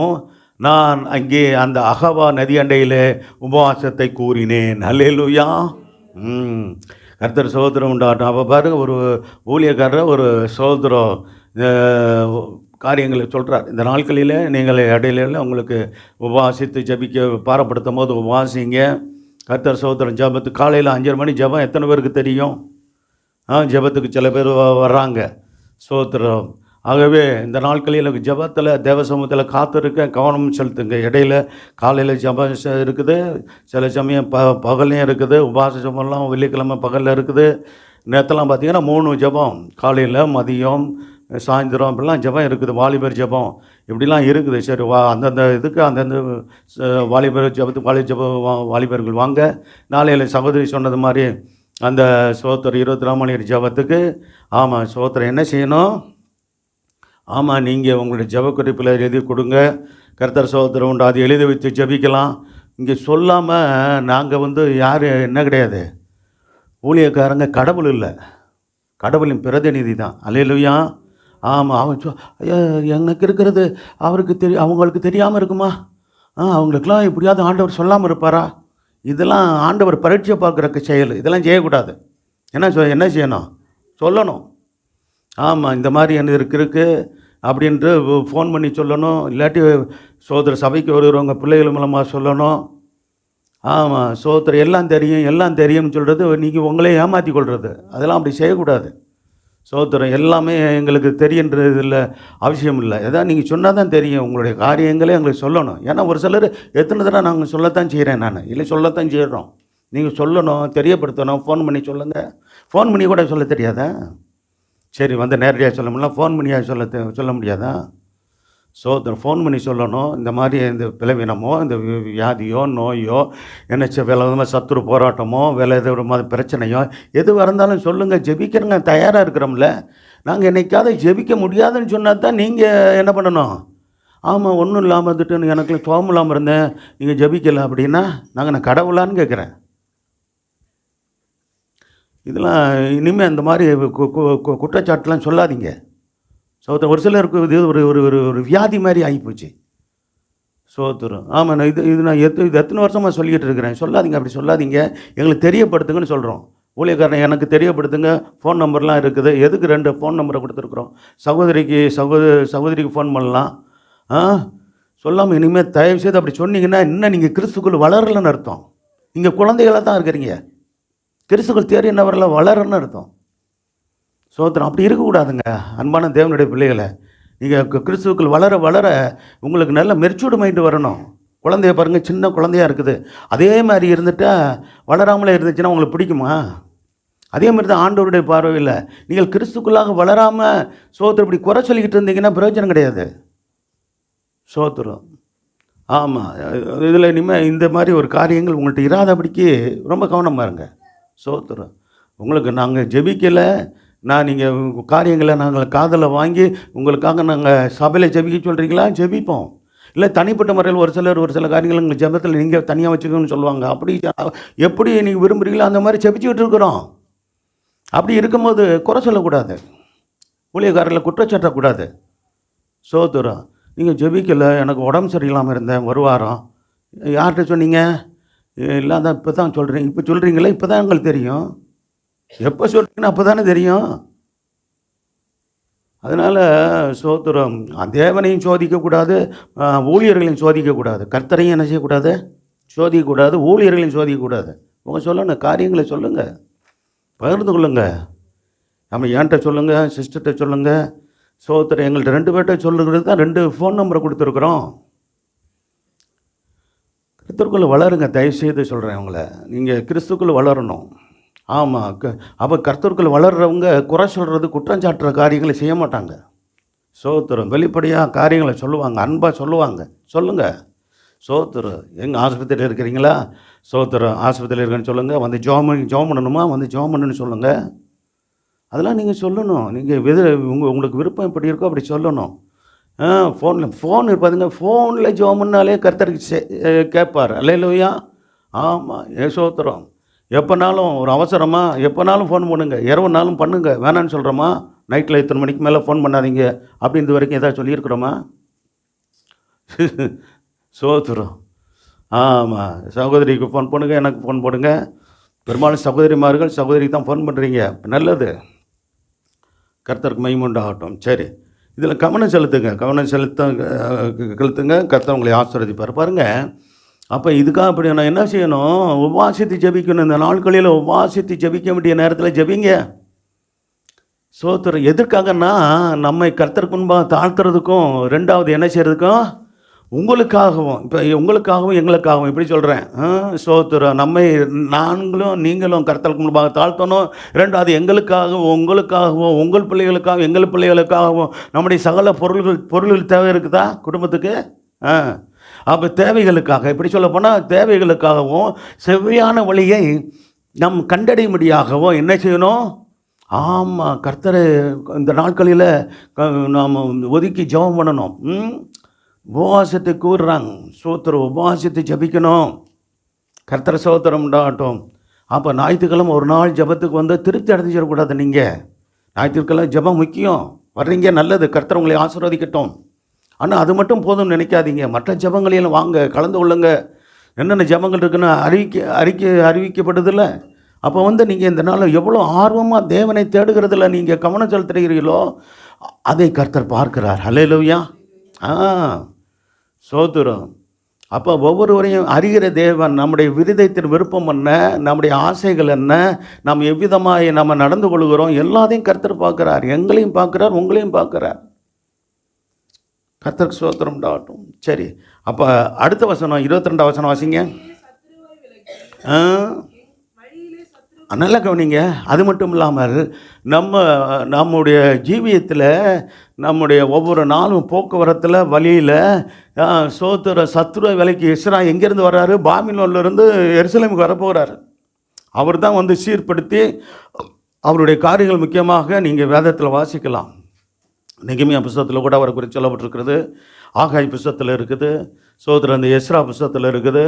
நான் அங்கே அந்த அகவா நதி அண்டையில் உபவாசத்தை கூறினேன். அல்லேலூயா. கர்த்தர் சோதரம் உண்டாகட்டும். அப்போ பாருங்கள், ஒரு ஊழியக்காரர் ஒரு சோதரம் காரியங்களை சொல்கிறார். இந்த நாட்களில் நீங்கள் இடையில உங்களுக்கு உபவாசித்து ஜபிக்க பாரப்படுத்தும் போது உபவாசிங்க. கர்த்தர் சகோதரன் ஜபத்து காலையில் 5:30 மணி ஜபம் எத்தனை பேருக்கு தெரியும்? ஜபத்துக்கு சில பேர் வர்றாங்க. சோத்திரம். ஆகவே இந்த நாட்களில் ஜபத்தில் தேவ சமூகத்தில் காத்திருக்க கவனம் செலுத்துங்க. இடையில காலையில் ஜபம் இருக்குது, சில சமயம் பகல்லையும் இருக்குது. உபவாச ஜபம்லாம் வெள்ளிக்கிழமை பகலில் இருக்குது. நேரத்தெல்லாம் பார்த்திங்கன்னா 3 ஜபம், காலையில் மதியம் சாயந்தரம் அப்படிலாம் ஜபம் இருக்குது. வாலிபர் ஜபம் இப்படிலாம் இருக்குது. சரி, அந்தந்த இதுக்கு அந்தந்த வாலிபர் ஜபத்துக்கு வாலிபர்கள் வாங்க. நாளையில் சகோதரி சொன்னது மாதிரி அந்த சோத்திரம் 24 மணி ஜபத்துக்கு சோத்திரம் என்ன செய்யணும்? நீங்கள் உங்களுடைய ஜப குறிப்பில் எழுதி கொடுங்க. கர்த்தர் சோத்திரம் உண்டு, அது எழுதி வச்சு ஜபிக்கலாம். இங்கே சொல்லாமல் நாங்கள் யார் என்ன கிடையாது, ஊழியக்காரங்க கடவுள் இல்லை, கடவுளின் பிரதிநிதி தான். அல்லேலூயா. அவன் எனக்கு இருக்கிறது அவருக்கு அவங்களுக்கு தெரியாமல் இருக்குமா? அவங்களுக்கெல்லாம் எப்படியாவது ஆண்டவர் சொல்லாமல் இருப்பாரா? இதெல்லாம் ஆண்டவர் பரீட்சை பார்க்குறக்கு செயல். இதெல்லாம் செய்யக்கூடாது. என்ன செய்யணும்? சொல்லணும். இந்த மாதிரி என்ன இருக்குது அப்படின்ட்டு ஃபோன் பண்ணி சொல்லணும். இல்லாட்டி சோதர சபைக்கு வருகிறவங்க பிள்ளைகள் மூலமாக சொல்லணும். சோதரம் எல்லாம் தெரியும்னு சொல்கிறது நீங்கள் உங்களே ஏமாற்றி கொள்வது. அதெல்லாம் அப்படி செய்யக்கூடாது. சோத்திரம் எல்லாமே எங்களுக்கு தெரியுன்றது இல்லை, அவசியம் இல்லை. எதாவது நீங்கள் சொன்னால் தான் தெரியும். உங்களுடைய காரியங்களே எங்களுக்கு சொல்லணும். ஏன்னா ஒரு சிலர் எத்தனை தடவை நாங்கள் சொல்லத்தான் செய்கிறேன், நான் இல்லை சொல்லத்தான் செய்கிறோம். நீங்கள் சொல்லணும், தெரியப்படுத்தணும். ஃபோன் பண்ணி சொல்லுங்கள். ஃபோன் பண்ணி கூட சொல்ல தெரியாதா? சரி, நேரடியாக சொல்ல முடியல, ஃபோன் பண்ணியாக சொல்ல முடியாதா? ஃபோன் பண்ணி சொல்லணும். இந்த மாதிரி இந்த பிளவினமோ, இந்த வியாதியோ, நோயோ, என்ன வேலை விதமாக சத்துரு போராட்டமோ, வேலை எது மாதிரி பிரச்சனையோ எது இருந்தாலும் சொல்லுங்கள். ஜெபிக்கிறங்க தயாராக இருக்கிறோம்ல. நாங்கள் என்னைக்காவது ஜெபிக்க முடியாதுன்னு சொன்னால் தான் நீங்கள் என்ன பண்ணணும்? ஒன்றும் இல்லாமல் வந்துட்டு எனக்கு சோகம் இல்லாமல் இருந்தேன், நீங்கள் ஜெபிக்கலை அப்படின்னா நான் கடவுளான்னு கேட்குறேன். இதெல்லாம் இனிமேல் இந்த மாதிரி குற்றச்சாட்டுலாம் சொல்லாதீங்க. ஒரு சிலருக்கு இது ஒரு ஒரு ஒரு வியாதி மாதிரி ஆகிப்போச்சு. சோத்திரம். நான் நான் எத்தனை வருஷமாக சொல்லிக்கிட்டு இருக்கிறேன். சொல்லாதீங்க, அப்படி சொல்லாதீங்க. எங்களுக்கு தெரியப்படுத்துங்கன்னு சொல்கிறோம். ஊழியக்காரன் எனக்கு தெரியப்படுத்துங்க. ஃபோன் நம்பர்லாம் இருக்குது. எதுக்கு 2 ஃபோன் நம்பரை கொடுத்துருக்குறோம். சகோதரிக்கு ஃபோன் பண்ணலாம். சொல்லாமல் இனிமேல் தயவுசெய்து அப்படி சொன்னீங்கன்னா இன்னும் நீங்கள் கிறிஸ்துக்குள் வளரலன்னு அர்த்தம். நீங்கள் குழந்தைகளாக தான் இருக்கிறீங்க. கிறிஸ்துக்குள் தேறினவர்கள வளரன்னு அர்த்தம். சோத்திரம். அப்படி இருக்கக்கூடாதுங்க. அன்பான தேவனுடைய பிள்ளைகளை, நீங்கள் கிறிஸ்துவுக்குள் வளர வளர உங்களுக்கு நல்ல மெச்சூர்டு மைண்டு வரணும். குழந்தைய பாருங்கள், சின்ன குழந்தையாக இருக்குது. அதே மாதிரி இருந்துட்டால் வளராமலே இருந்துச்சுன்னா உங்களுக்கு பிடிக்குமா? அதே மாதிரி தான் ஆண்டவருடைய பார்வையில் நீங்கள் கிறிஸ்துக்குள்ளாக வளராமல் சோத்திரம் இப்படி குறை சொல்லிக்கிட்டு இருந்தீங்கன்னா பிரயோஜனம் கிடையாது. சோத்திரம். இதில் இனிமேல் இந்த மாதிரி ஒரு காரியங்கள் உங்கள்கிட்ட இராதபடிக்கு ரொம்ப கவனமாக இருங்க. சோத்திரம். உங்களுக்கு நாங்கள் ஜெபிக்கலை, நீங்கள் காரியங்களை நாங்கள் காதில் வாங்கி உங்களுக்காக நாங்கள் சபையில் ஜெபிக்க சொல்கிறீங்களா? ஜெபிப்போம். இல்லை தனிப்பட்ட முறையில் ஒரு சில காரியங்கள் எங்கள் ஜெபத்தில் நீங்கள் தனியாக வச்சுக்கணும்னு சொல்லுவாங்க. அப்படி எப்படி நீங்கள் விரும்புகிறீங்களோ அந்த மாதிரி ஜெபிச்சுக்கிட்டு இருக்கிறோம். அப்படி இருக்கும்போது குறை சொல்லக்கூடாது, ஊழியக்காரர்களை குற்றச்சாட்டக்கூடாது. சோத்திரம். நீங்கள் ஜெபிக்கலை, எனக்கு உடம்பு சரியில்லாமல் இருந்தேன் 1 வாரம். யார்கிட்ட சொன்னீங்க? இல்லாத இப்போ தான் சொல்கிறீங்க. இப்போ சொல்கிறீங்களே, இப்போ தான் எங்களுக்கு தெரியும். எப்போ சொல்கிறீங்கன்னா அப்போ தானே தெரியும். அதனால் சோத்திரம். தேவனையும் சோதிக்கக்கூடாது, ஊழியர்களையும் சோதிக்கக்கூடாது. கர்த்தரையும் என்ன செய்யக்கூடாது? சோதிக்கக்கூடாது. ஊழியர்களையும் சோதிக்கக்கூடாது. சொல்லணும், காரியங்களை சொல்லுங்கள், பகிர்ந்து கொள்ளுங்கள். என்கிட்ட சொல்லுங்கள், சிஸ்டர்கிட்ட சொல்லுங்கள். சோத்திரம். எங்கள்கிட்ட 2 பேர்கிட்ட சொல்லுகிறது தான் 2 ஃபோன் நம்பரை கொடுத்துருக்குறோம். கிறிஸ்துக்குள்ளே வளருங்க, தயவுசெய்து சொல்கிறேன். உங்களை நீங்கள் கிறிஸ்துக்குள்ளே வளரணும். அப்போ கர்த்தருக்குள் வளர்கிறவங்க குறை சொல்கிறது, குற்றம் சாட்டுற காரியங்களை செய்ய மாட்டாங்க. சோத்திரம். வெளிப்படையாக காரியங்களை சொல்லுவாங்க, அன்பாக சொல்லுங்கள். சோத்திரம். எங்கள் ஆஸ்பத்திரியில் இருக்கிறீங்களா? சோத்திரம். ஆஸ்பத்திரியில் இருக்கேன்னு சொல்லுங்கள். ஜெபம் பண்ணணுமா? ஜெபம் பண்ணுன்னு சொல்லுங்கள். அதெல்லாம் நீங்கள் சொல்லணும். நீங்கள் உங்களுக்கு விருப்பம் எப்படி இருக்கோ அப்படி சொல்லணும். ஃபோன் இருப்பாதுங்க. ஃபோனில் ஜெபம் பண்ணாலே கர்த்தருக்கு கேட்பார். அல்லேலூயா. சோத்திரம். எப்போனாலும் ஒரு அவசரமாக எப்போனாலும் ஃபோன் பண்ணுங்க. இரவுனாலும் பண்ணுங்கள். வேணான்னு சொல்கிறோமா? நைட்டில் இத்தனை மணிக்கு மேலே ஃபோன் பண்ணாதீங்க அப்படின்னு வரைக்கும் எதாவது சொல்லியிருக்கிறோமா? சோத்திரம். சகோதரிக்கு ஃபோன் பண்ணுங்கள், எனக்கு ஃபோன் பண்ணுங்க. பெரும்பாலும் சகோதரிக்கு தான் ஃபோன் பண்ணுறீங்க. நல்லது. கர்த்தருக்கு மகிமை உண்டாகட்டும். சரி, இதில் கவனம் செலுத்துங்க. கர்த்தர் உங்களை ஆசீர்வதிப்பார். பாருங்கள், அப்போ இதுக்காக அப்படி நான் என்ன செய்யணும்? உபவாசித்து ஜெபிக்கணும். இந்த நாட்களில் உபவாசித்து ஜெபிக்க வேண்டிய நேரத்தில் ஜெபிங்க. சோத்திரம் எதற்காகன்னா, நம்மை கர்த்தருக்கு முன்பாக தாழ்த்துறதுக்கும், ரெண்டாவது என்ன செய்கிறதுக்கும், உங்களுக்காகவும், இப்போ உங்களுக்காகவும் எங்களுக்காகவும் இப்படி சொல்கிறேன். சோத்திரம் நீங்களும் கர்த்தருக்கு முன்பாக தாழ்த்தணும். ரெண்டாவது எங்களுக்காகவும் உங்களுக்காகவும், உங்கள் பிள்ளைகளுக்காகவும் எங்கள் பிள்ளைகளுக்காகவும், நம்முடைய சகல பொருள்கள் தேவை இருக்குதா குடும்பத்துக்கு? அப்போ தேவைகளுக்காக, இப்படி சொல்ல போனால் தேவைகளுக்காகவும் செவ்வையான வழியை நம் கண்டடையும்படியாகவும் என்ன செய்யணும்? ஆமாம், கர்த்தரை இந்த நாட்களில் நாம் ஒதுக்கி ஜெபம் பண்ணணும். உபவாசத்தை கூறுறாங்க. சோத்திரம் உபவாசத்தை ஜபிக்கணும். கர்த்தரை சோத்திரம் உண்டாகட்டும். அப்போ ஞாயிற்றுக்கிழமை ஒரு நாள் ஜபத்துக்கு வந்து திருப்தி அடைஞ்சிடக்கூடாது. நீங்கள் ஞாயிற்றுக்கிழமை ஜபம் முக்கியம். வர்றீங்க, நல்லது, கர்த்தர் உங்களை ஆசீர்வதிக்கட்டும். ஆனால் அது மட்டும் போதும்னு நினைக்காதீங்க. மற்ற ஜபங்களையும் வாங்க, கலந்து கொள்ளுங்க. என்னென்ன ஜபங்கள் இருக்குன்னு அறிவிக்கப்படுதில்ல. அப்போ வந்து நீங்கள் இந்த நாள் எவ்வளோ ஆர்வமாக தேவனை தேடுகிறதில்ல நீங்கள் கவனம் செலுத்துகிறீர்களோ அதை கர்த்தர் பார்க்கிறார். ஹல்லேலூயா. சோத்திரம். அப்போ ஒவ்வொருவரையும் அறிகிற தேவன் நம்முடைய விருதத்தின் விருப்பம் என்ன, நம்முடைய ஆசைகள் என்ன, நாம் எவ்விதமாக நம்ம நடந்து கொள்கிறோம், எல்லாத்தையும் கர்த்தர் பார்க்குறார். எங்களையும் பார்க்குறார், உங்களையும் பார்க்குறார். கர்த்தருக்கு சோத்திரம் உண்டாகட்டும். சரி, அப்போ அடுத்த வசனம் 22 வசனம் வாசிங்க. நல்லா கவனிங்க. அது மட்டும் இல்லாமல் நம்முடைய ஜீவியத்தில், நம்முடைய ஒவ்வொரு நாளும் போக்குவரத்தில், வழியில் சத்துருவை விலைக்கு இஸ்ரா எங்கேருந்து வர்றாரு? பாபிலோனிலிருந்து எருசலேமுக்கு வரப்போகிறார். அவர் தான் வந்து சீர்படுத்தி அவருடைய காரியங்கள் முக்கியமாக நீங்கள் வேதத்தில் வாசிக்கலாம். நெகேமியா புஸ்தகத்தில் கூட அவரை குறித்து சொல்லப்பட்டிருக்கிறது. ஆகாய் புஸ்தகத்தில் இருக்குது. சோத்திரம் அந்த எஸ்ரா புஸ்தகத்தில் இருக்குது.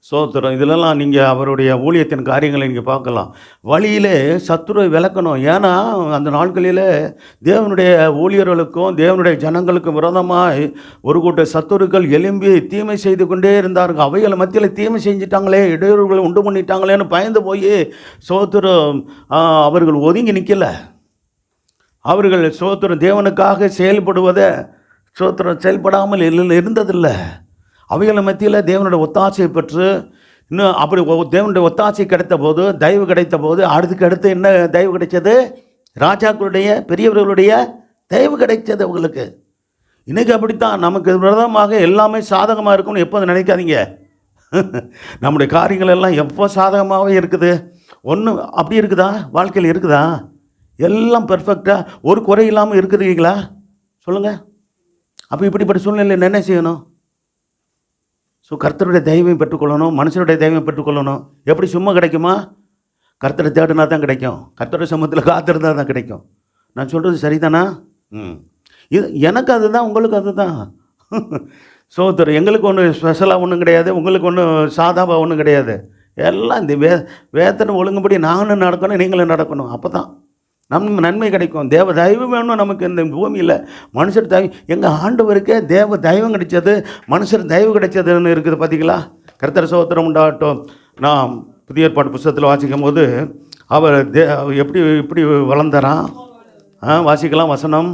சோத்திரம் இதிலெல்லாம் நீங்கள் அவருடைய ஊழியத்தின் காரியங்களை நீங்கள் பார்க்கலாம். வழியிலே சத்துருவை விளக்கணும். ஏன்னா அந்த நாட்களில் தேவனுடைய ஊழியர்களுக்கும் தேவனுடைய ஜனங்களுக்கும் விரோதமாய் ஒரு கூட்ட சத்துருக்கள் எழும்பி தீமை செய்து கொண்டே இருந்தார்கள். அவைகள் மத்தியில் தீமை செஞ்சிட்டாங்களே, இடையூறுகளை உண்டு பண்ணிட்டாங்களேன்னு பயந்து போய் சோத்திரம் அவர்கள் ஒதுங்கி நிற்கலை. அவர்கள் சோத்திரம் தேவனுக்காக செயல்படுவதை சோத்திரம் செயல்படாமல் இருந்ததில்லை. அவைகளை மத்தியில் தேவனுடைய ஒத்தாசையை பெற்று இன்னும் அப்படி தேவனுடைய ஒத்தாசை கிடைத்த போது, தயவு கிடைத்த போது, அடுத்து என்ன தயவு கிடைச்சது? ராஜாக்களுடைய பெரியவர்களுடைய தயவு கிடைச்சது அவங்களுக்கு. இன்றைக்கி அப்படித்தான். நமக்கு விரதமாக எல்லாமே சாதகமாக இருக்கும்னு எப்போது நினைக்காதீங்க. நம்முடைய காரியங்கள் எல்லாம் எப்போ சாதகமாகவே இருக்குது. ஒன்றும் அப்படி இருக்குதா? வாழ்க்கையில் இருக்குதா? எல்லாம் பெர்ஃபெக்டாக ஒரு குறை இல்லாமல் இருக்குதுங்களா? சொல்லுங்கள். அப்போ இப்படிப்பட்ட சூழ்நிலையில் என்ன செய்யணும்? ஸோ கர்த்தருடைய தெய்வம் பெற்றுக்கொள்ளணும், மனுஷனுடைய தெய்வம் பெற்றுக்கொள்ளணும். எப்படி சும்மா கிடைக்குமா? கர்த்தரை தேடினா தான் கிடைக்கும். கர்த்தருடைய சமூகத்தில் காத்திருந்தால் தான் கிடைக்கும். நான் சொல்கிறது சரிதானா? இது எனக்கு அதுதான், உங்களுக்கு அதுதான். சோதர் எங்களுக்கு ஒன்றும் ஸ்பெஷலாக ஒன்றும் கிடையாது, உங்களுக்கு ஒன்றும் சாதாவாக ஒன்றும் கிடையாது. எல்லாம் இந்த வேதனை ஒழுங்குபடி நானும் நடக்கணும், நீங்களும் நடக்கணும். அப்போ தான் நன்மை கிடைக்கும். தேவ தெய்வம் வேணும் நமக்கு இந்த பூமியில். மனுஷர் தெய்வம், எங்கள் ஆண்டவருக்கே தேவ தெய்வம் கிடைச்சது, மனுஷர் தெய்வம் கிடைச்சதுன்னு இருக்குது. பார்த்தீங்களா? கர்த்தர் சோத்திரம் உண்டாகட்டும். நான் புதிய ஏற்பாடு புத்தகத்தில் வாசிக்கும் போது அவர் எப்படி வளர்ந்தாராம். வாசிக்கலாம் வசனம்.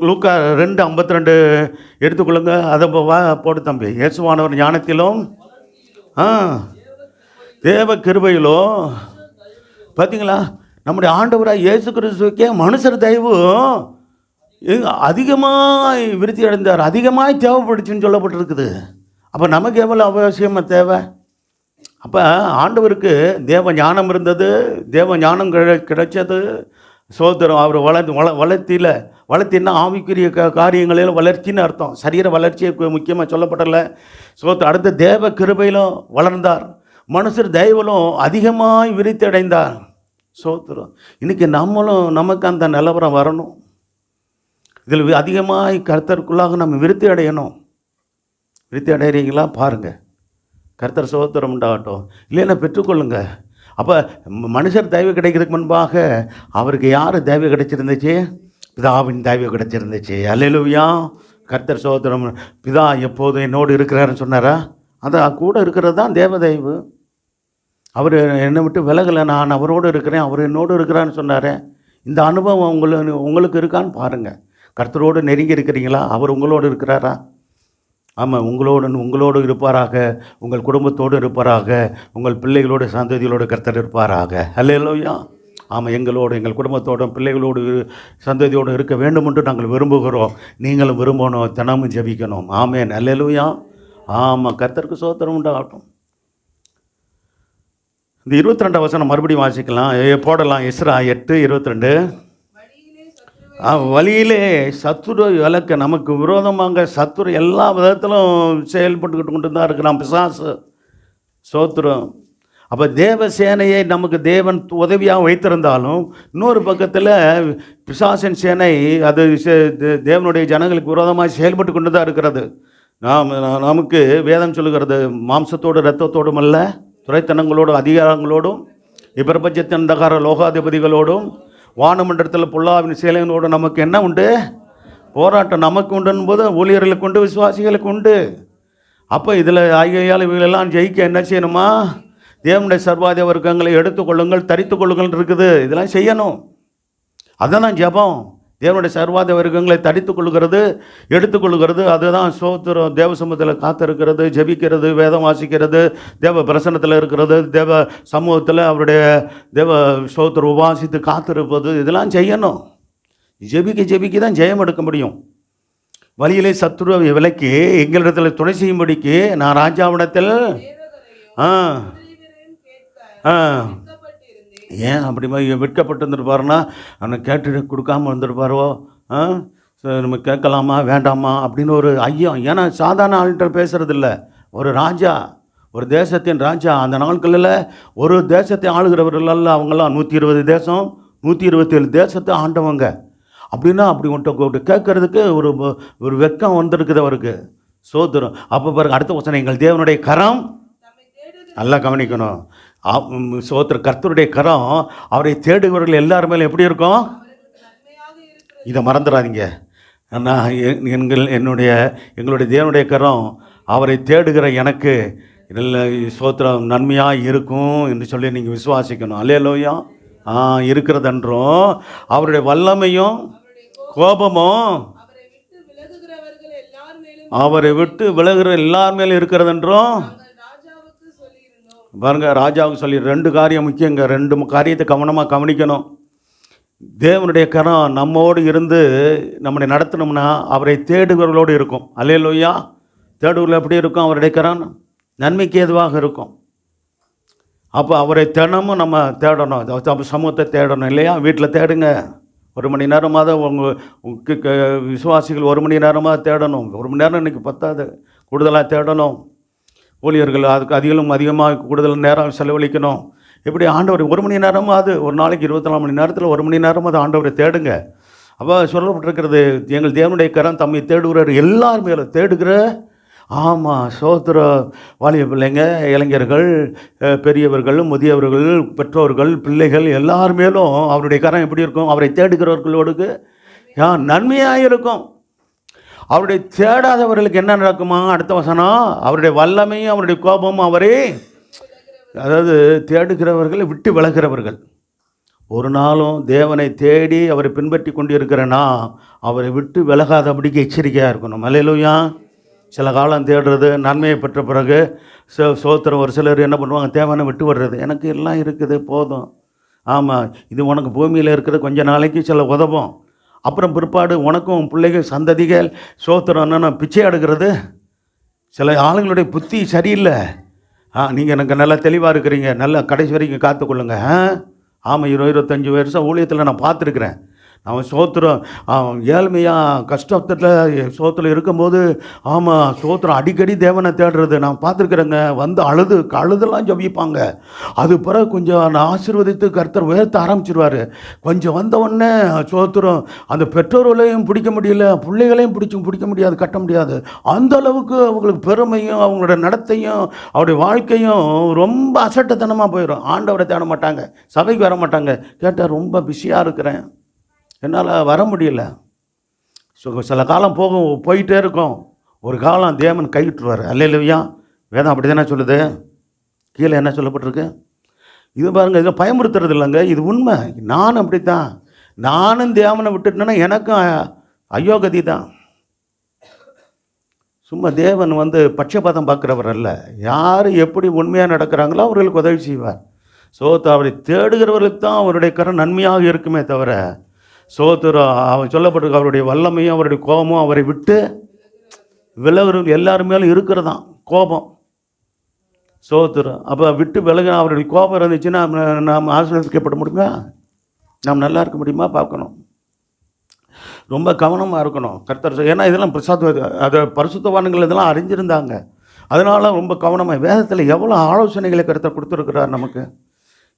லூக்கா 2:52 எடுத்துக்கொள்ளுங்க. அதை போட்டு தம்பி. இயேசுவானவர் ஞானத்திலும் தேவ கிருபையிலும், பார்த்தீங்களா, நம்முடைய ஆண்டவராக இயேசு கிறிஸ்துவுக்கே மனுஷர் தயவு அதிகமாய் விருத்தி அடைந்தார், அதிகமாய் தேவைப்படுச்சுன்னு சொல்லப்பட்டிருக்குது. அப்போ நமக்கு எவ்வளோ அவசியமாக தேவை? அப்போ ஆண்டவருக்கு தேவ ஞானம் இருந்தது, தேவ ஞானம் கிடைச்சது. சோதரம் அவர் வளர்த்தின்னா ஆவிக்குரிய காரியங்களில் வளர்ச்சின்னு அர்த்தம். சரீர வளர்ச்சியை முக்கியமாக சொல்லப்படலை. அடுத்த தேவ கிருபையிலும் வளர்ந்தார், மனுஷர் தயவிலும் அதிகமாய் விருத்தி அடைந்தார். சோத்திரம். இன்றைக்கி நமக்கு அந்த நிலவரம் வரணும். இதில் அதிகமாய் கர்த்தருக்குள்ளாக நம்ம விருத்தி அடையணும். விருத்தி அடைகிறீங்களா பாருங்கள். கர்த்தர் சோத்திரம் உண்டாகட்டும். இல்லைன்னா பெற்றுக்கொள்ளுங்க. அப்போ மனுஷர் தயவு கிடைக்கிறதுக்கு முன்பாக அவருக்கு யார் தயவு கிடைச்சிருந்துச்சு? பிதாவின் தயவு கிடைச்சிருந்துச்சு. அல்லேலூயா. கர்த்தர் சோத்திரம். பிதா எப்போதும் என்னோடு இருக்கிறாருன்னு சொன்னாரா? அதான் கூட இருக்கிறது தான் தேவ தயவு. அவர் என்னை விட்டு விலகலை, நான் அவரோடு இருக்கிறேன், அவர் என்னோடு இருக்கிறான்னு சொன்னார். இந்த அனுபவம் உங்களுக்கு இருக்கான்னு பாருங்கள். கர்த்தரோடு நெருங்கி இருக்கிறீங்களா? அவர் உங்களோடு இருக்கிறாரா? ஆமாம், உங்களோடு இருப்பாராக, உங்கள் குடும்பத்தோடு இருப்பாராக, உங்கள் பிள்ளைகளோடு சந்ததிகளோடு கர்த்தர் இருப்பாராக. அல்லேலூயா. ஆமாம், எங்கள் குடும்பத்தோடும் பிள்ளைகளோடு சந்ததியோடு இருக்க வேண்டும் என்று நாங்கள் விரும்புகிறோம். நீங்களும் விரும்பணும், தினமும் ஜெபிக்கணும். ஆமென். அல்லேலூயா. ஆமாம், கர்த்தருக்கு ஸ்தோத்திரம் உண்டாகட்டும். இந்த 22 வசனம் மறுபடியும் வாசிக்கலாம், போடலாம். எஸ்ரா 8:22. வழியிலே சத்துரு விளக்க, நமக்கு விரோதமாக சத்துரு எல்லா விதத்திலும் செயல்பட்டுக்கிட்டு கொண்டு தான் இருக்கிறான் பிசாசு. ஸ்தோத்திரம். அப்போ தேவ சேனையை நமக்கு தேவன் உதவியாக வைத்திருந்தாலும் இன்னொரு பக்கத்தில் பிசாசின் சேனை அது தேவனுடைய ஜனங்களுக்கு விரோதமாக செயல்பட்டு கொண்டு தான் இருக்கிறது. நமக்கு வேதம் சொல்லுகிறது, மாம்சத்தோடு இரத்தத்தோடும் அல்ல, துரைத்தனங்களோடும் அதிகாரங்களோடும் இப்பிரபஞ்சத்தின் அந்தகார லோகாதிபதிகளோடும் வானமண்டலத்தில் பொல்லாவின் சேலைகளோடு நமக்கு என்ன உண்டு? போராட்டம் நமக்கு உண்டுன்னு போது ஊழியர்களுக்கு உண்டு, விசுவாசிகளுக்கு உண்டு. அப்போ இதில் ஆகியால் இவைகளெல்லாம் ஜெயிக்க என்ன செய்யணுமா? தேவனுடைய சர்வாதிகார வர்க்கங்களை எடுத்துக்கொள்ளுங்கள், தரித்து கொள்ளுங்கள் இருக்குது. இதெல்லாம் செய்யணும். அதுதான் ஜெபம். தேவனுடைய சர்வாதிகார வர்க்கங்களை தரித்து கொள்ளுகிறது, எடுத்துக்கொள்ளுகிறது. அதுதான் ஸ்தோத்திரம். தேவ சமூகத்தில் காத்திருக்கிறது, ஜெபிக்கிறது, வேதம் வாசிக்கிறது, தேவ பிரசன்னத்தில் இருக்கிறது, தேவ சமூகத்தில் அவருடைய தேவ ஸ்தோத்திரம் உபாசித்து காத்திருப்பது. இதெல்லாம் செய்யணும். ஜெபிக்க தான் ஜெயம் எடுக்க முடியும். வழியிலே சத்துருவை விலக்கி எங்களிடத்தில் துணை செய்யும்படிக்கு நான் ராஜாவிடத்தில் ஏன் அப்படி விற்கப்பட்டு வந்துருப்பாருன்னா அவனை கேட்டு கொடுக்காமல் வந்துருப்பாரோ, நம்ம கேட்கலாமா வேண்டாமா அப்படின்னு ஒரு ஐயம். ஏன்னா சாதாரண ஆள்கிட்ட பேசுகிறதில்ல. ஒரு ராஜா, ஒரு தேசத்தின் ராஜா. அந்த நாட்களில் ஒரு தேசத்தை ஆளுகிறவர்கள் அவங்களாம் 120 தேசம் 127 தேசத்தை ஆண்டவங்க. அப்படின்னா அப்படி ஒன்றை கேட்கறதுக்கு ஒரு வெக்கம் வந்திருக்குது அவருக்கு. சோதரம். அப்போ பாருங்க, அடுத்த வசனம், எங்கள் தேவனுடைய கரம், நல்லா கவனிக்கணும், சோத்திர கர்த்தருடைய கரம் அவரை தேடுகிறவர்கள் எல்லார் மேலும் எப்படி இருக்கும்? இதை மறந்துடாதீங்க. நான் எங்களுடைய தேவனுடைய கரம் அவரை தேடுகிற எனக்கு சோத்திரம் நன்மையாக இருக்கும் என்று சொல்லி நீங்கள் விசுவாசிக்கணும். அல்லேலூயா. இருக்கிறதென்றும் அவருடைய வல்லமையும் கோபமும் அவரை விட்டு விலகுற எல்லார் மேலும் இருக்கிறதென்றும் பாருங்க, ராஜாவுக்கு சொல்லி 2 காரியம் முக்கியங்க. 2 காரியத்தை கவனமாக கவனிக்கணும். தேவனுடைய கரம் நம்மோடு இருந்து நம்மளை நடத்தினோம்னா அவரை தேடுகிறவர்களோடு இருக்கும். அல்லேலூயா. தேடுகிறவர்கள் எப்படி இருக்கும்? அவருடைய கரம் நன்மைக்கு ஏதுவாக இருக்கும். அப்போ அவரை தினமும் நம்ம தேடணும், சமூகத்தை தேடணும். இல்லையா? வீட்டில் தேடுங்க. 1 மணி நேரமாக உங்கள் விசுவாசிகள் 1 மணி நேரமாக தேடணும். 1 மணி நேரம் இன்றைக்கி பத்தாது, கூடுதலாக தேடணும். ஊழியர்கள் அதுக்கு அதிகமாக கூடுதல் நேரம் செலவழிக்கணும். எப்படி ஆண்டவர் 1 மணி நேரமாவது, ஒரு நாளைக்கு 24 மணி நேரத்தில் 1 மணி நேரமாவது ஆண்டவரை தேடுங்க. அப்போ சொல்லப்பட்டிருக்கிறது, எங்கள் தேவனுடைய கரம் தம்மை தேடுகிறார் எல்லார் மேலும் தேடுகிற. ஆமாம், சோத்திர வாலிப பிள்ளைங்க, இளைஞர்கள், பெரியவர்கள், முதியவர்கள், பெற்றோர்கள், பிள்ளைகள் எல்லார் மேலும் அவருடைய கரம் எப்படி இருக்கும்? அவரை தேடுகிறவர்களோடு நன்மையாக இருக்கும். அவருடைய தேடாதவர்களுக்கு என்ன நடக்குமா? அடுத்த வசனம், அவருடைய வல்லமையும் அவருடைய கோபமும் அவரே, அதாவது தேடுகிறவர்களை விட்டு விலகிறவர்கள். ஒரு நாளும் தேவனை தேடி அவரை பின்பற்றி கொண்டு இருக்கிறேன்னா அவரை விட்டு விலகாதபடிக்கு எச்சரிக்கையாக இருக்கணும். அல்லேலூயா. சில காலம் தேடுறது, நன்மையை பெற்ற பிறகு சோத்திரம். ஒரு சிலர் என்ன பண்ணுவாங்க? தேவனை விட்டு விடுறது. எனக்கு எல்லாம் இருக்குது போதும். ஆமாம், இது உனக்கு பூமியில் இருக்கிறது கொஞ்ச நாளைக்கு சில உதவும். அப்புறம் பிற்பாடு உனக்கும் பிள்ளைகள் சந்ததிகள் சோத்திரம் என்னென்ன பிச்சை எடுக்கிறது. சில ஆளுங்களுடைய புத்தி சரியில்லை. நீங்கள் எனக்கு நல்லா தெளிவாக இருக்கிறீங்க, நல்லா கடைசி வரைக்கும் காத்துக்கொள்ளுங்க. ஆமாம், 25 வருஷம் ஊழியத்தில் நான் பார்த்துருக்குறேன். அவன் சோத்திரம் ஏழ்மையாக கஷ்டத்தில் சோத்தில் இருக்கும்போது, ஆமாம், சோத்திரம் அடிக்கடி தேவனை தேடுறது நான் பார்த்துருக்குறேங்க. வந்து அழுதெல்லாம் ஜபிப்பாங்க. அது பிறகு கொஞ்சம் ஆசீர்வதித்து கர்த்தர் உயர்த்த ஆரம்பிச்சிருவார். கொஞ்சம் வந்தவுடனே சோத்திரம் அந்த பெற்றோர்களையும் பிடிக்க முடியல, பிள்ளைகளையும் பிடிக்க முடியாது, கட்ட முடியாது. அந்த அளவுக்கு அவங்களுக்கு பெருமையும் அவங்களோட நடத்தையும் அவருடைய வாழ்க்கையும் ரொம்ப அசட்டத்தனமாக போயிடும். ஆண்டவரை தேட மாட்டாங்க, சபைக்கு வர மாட்டாங்க. கேட்டால் ரொம்ப பிஸியாக இருக்கிறேன், என்னால் வர முடியல. சில காலம் போயிட்டே இருக்கும். ஒரு காலம் தேவன் கைவிட்டுருவார். அல்லேலூயா. வேதம் அப்படி தானே சொல்லுது. கீழே என்ன சொல்லப்பட்டிருக்கு? இது பாருங்கள், இதில் பயமுறுத்துறது இல்லைங்க, இது உண்மை. நான் அப்படித்தான். நானும் தேவனை விட்டுட்டேன்னா எனக்கும் அயோகதி தான். சும்மா தேவன் பட்சபாதம் பார்க்குறவர் அல்ல. யார் எப்படி உண்மையாக நடக்கிறாங்களோ அவர்களுக்கு உதவி செய்வார். அவரை தேடுகிறவர்களுக்கு தான் அவருடைய கரம் நன்மையாக இருக்குமே தவிர, அவர் சொல்லப்பட்டிருக்க அவருடைய வல்லமையும் அவருடைய கோபமும் அவரை விட்டு விலகுறவர்கள் எல்லாரும் மேலும் இருக்கிறதான் கோபம். அப்போ விட்டு விலக அவருடைய கோபம் இருந்துச்சுன்னா நாம் ஆசீர்வதிக்கப்பட முடியுமா? நாம் நல்லா இருக்க முடியுமா? பார்க்கணும். ரொம்ப கவனமாக இருக்கணும் கர்த்தர். ஏன்னா இதெல்லாம் அதை பரிசுத்தவான்கள் இதெல்லாம் அறிஞ்சிருந்தாங்க. அதனால ரொம்ப கவனமாக வேதத்தில் எவ்வளோ ஆலோசனைகளை கர்த்தர் கொடுத்துருக்கிறார். நமக்கு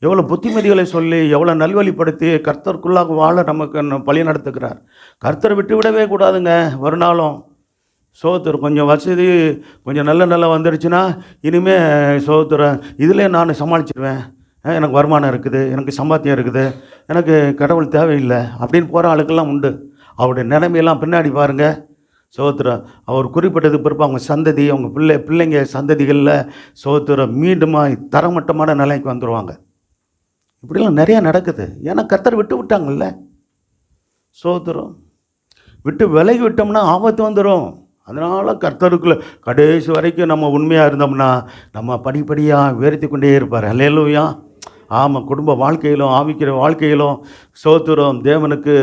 எவ்வளோ புத்திமதிகளை சொல்லி எவ்வளோ நல்வழிப்படுத்தி கர்த்தருக்குள்ளாக வாழ நமக்கு வழி நடத்துக்கிறார். கர்த்தரை விட்டு விடவே கூடாதுங்க. ஒரு நாளும் கொஞ்சம் வசதி கொஞ்சம் நல்ல வந்துடுச்சுன்னா இனிமேல் இதிலே நான் சமாளிச்சிடுவேன், எனக்கு வருமானம் இருக்குது, எனக்கு சம்பாத்தியம் இருக்குது, எனக்கு கடவுள் தேவையில்லை அப்படின்னு போகிற ஆளுக்கெல்லாம் உண்டு. அவருடைய நிலைமையெல்லாம் பின்னாடி பாருங்கள். அவர் குறிப்பிட்டது பிறப்பு அவங்க சந்ததி, அவங்க பிள்ளைங்க சந்ததிகளில் மீண்டும் தரமட்டமான நிலைக்கு வந்துடுவாங்க. இப்படிலாம் நிறையா நடக்குது. ஏன்னா கர்த்தர் விட்டாங்கல்ல. விட்டு விலகி விட்டோம்னா ஆபத்து வந்துடும். அதனால் கர்த்தருக்குள்ளே கடைசி வரைக்கும் நம்ம உண்மையாக இருந்தோம்னா நம்ம படிப்படியாக உயர்த்தி கொண்டே இருப்பார். அல்லேலூயா. ஆமாம். குடும்ப வாழ்க்கையிலும் ஆவிக்கிற வாழ்க்கையிலும் தேவனுக்கு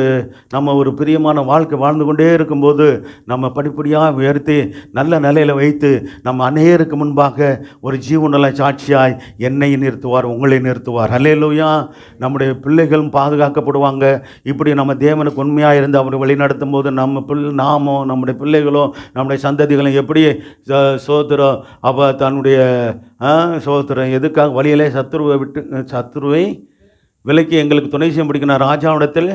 நம்ம ஒரு பிரியமான வாழ்க்கை வாழ்ந்து கொண்டே இருக்கும்போது நம்ம படிப்படியாக உயர்த்தி நல்ல நிலையில் வைத்து நம்ம அநேகருக்கு முன்பாக ஒரு ஜீவநல சாட்சியாய் என்னை நிறுத்துவார், உங்களை நிறுத்துவார். அல்லேலூயா. நம்முடைய பிள்ளைகளும் பாதுகாக்கப்படுவாங்க. இப்படி நம்ம தேவனுக்கு உண்மையாக இருந்து அவரை வழிநடத்தும் போது நாமோ நம்முடைய பிள்ளைகளும் நம்முடைய சந்ததிகளும் எப்படி அவ தன்னுடைய எதுக்காக வழியிலே சத்துருவை விலைக்கு எங்களுக்கு துணை செய்ய முடிக்கணும் ராஜாவிடத்தில்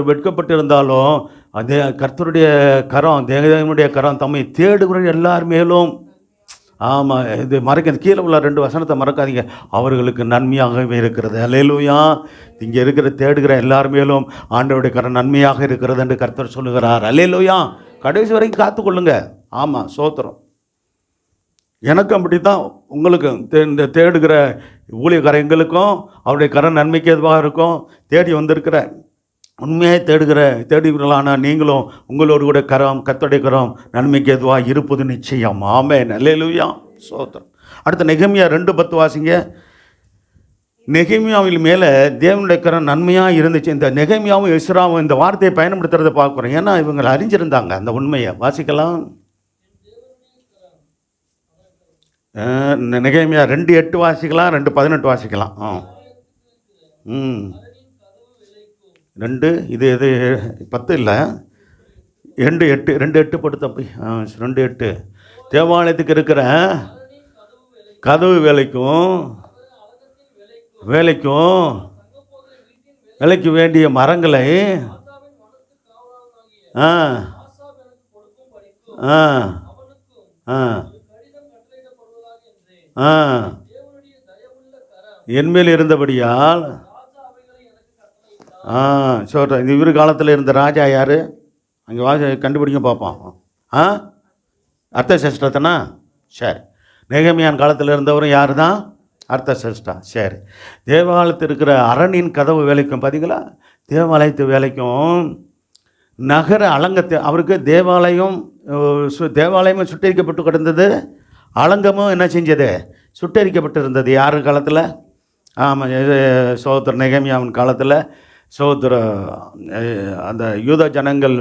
வெட்கப்பட்டு இருந்தாலும் அதே கர்த்தருடைய கரம், தேவனுடைய கரம் தம்மை தேடுகிற எல்லார் மேலும். ஆமாம். இது கீழே உள்ள 2 வசனத்தை மறக்காதீங்க. அவர்களுக்கு நன்மையாகவே இருக்கிறது. அல்லேலூயா. இங்கே இருக்கிற தேடுகிற எல்லார் மேலும் ஆண்டவருடைய கரம் நன்மையாக இருக்கிறது என்று கர்த்தர் சொல்லுகிறார். அல்லேலூயா. கடைசி வரைக்கும் காத்துக்கொள்ளுங்க. ஆமாம். எனக்கு அப்படி தான், உங்களுக்கு இந்த தேடுகிற ஊழியக்கார எங்களுக்கும் அவருடைய கரம் நன்மைக்கு எதுவாக இருக்கும். தேடி வந்திருக்கிற உண்மையாக தேடுகிறீர்களான நீங்களும் உங்களோடு கூட கர்த்தருடைய கரம் நன்மைக்கு எதுவாக இருப்பது நிச்சயம். ஆமென். அல்லேலூயா. அடுத்து நெகேமியா 2:10 வாசிங்க. நெகேமியாவில் மேலே தேவனுடைய கரம் நன்மையாக இருந்துச்சு. இந்த நெகேமியாவும் எஸ்ராவும் இந்த வார்த்தையை பயன்படுத்துறதை பார்க்குறோம். ஏன்னா இவங்க அறிஞ்சிருந்தாங்க அந்த உண்மையை. வாசிக்கலாம். நெகேமியா 2:8 வாசிக்கலாம், 2:18 வாசிக்கலாம். 2 இது 10 இல்லை, 2:8 2:8 படுத்த போய் 2:8 தேவாலயத்துக்கு இருக்கிற கதவு வேலைக்கு வேண்டிய மரங்களை என்மேல் இருந்தபடியால் சொல்கிறேன். இந்த இவர் காலத்தில் இருந்த ராஜா யார்? அங்கே கண்டுபிடிக்க பார்ப்போம். அர்த்தசஷ்டத்தனா? சரி. நெகேமியான் காலத்தில் இருந்தவரும் யார் தான்? அர்த்தசஷ்டா. சரி. தேவாலயத்தில் இருக்கிற அரணின் கதவு வேலைக்கும் பார்த்தீங்களா, தேவாலயத்து வேலைக்கும் நகர அலங்கத்தை அவருக்கு தேவாலயமும் சுட்டரிக்கப்பட்டு கிடந்தது, அலங்கமும் என்ன செஞ்சது? சுட்டரிக்கப்பட்டு இருந்தது. யார் காலத்தில்? ஆமாம். நெகேமியாவின் காலத்தில் அந்த யூத ஜனங்கள்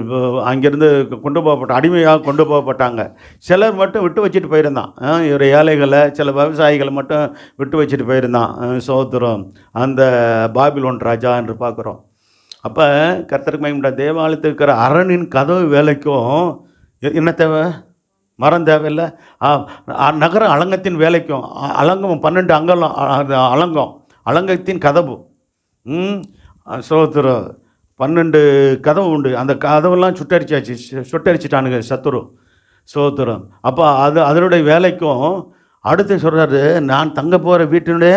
அங்கேருந்து கொண்டு போகப்பட்ட அடிமையாக கொண்டு போகப்பட்டாங்க. சிலர் மட்டும் விட்டு வச்சுட்டு போயிருந்தான். ஒரு ஏழைகளை, சில விவசாயிகளை மட்டும் விட்டு வச்சுட்டு போயிருந்தான். அந்த பாபிலோன் ராஜா என்று பார்க்குறோம். அப்போ கர்த்தருக்கு மகிமை. தேவாலயத்துக்கு இருக்கிற அரணின் கதவு வேலைக்கும் என்ன தேவை? மரம் தேவையில்லை. நகர அலங்கத்தின் வேலைக்கும் அலங்கம் 12 அலங்கம், அலங்கத்தின் கதவு 12 கதவு உண்டு. அந்த கதவெல்லாம் சுட்டரிச்சிட்டானுங்க சத்துரு. அப்போ அதனுடைய வேலைக்கும் அடுத்து சொல்கிறாரு, நான் தங்க போகிற வீட்டினுடைய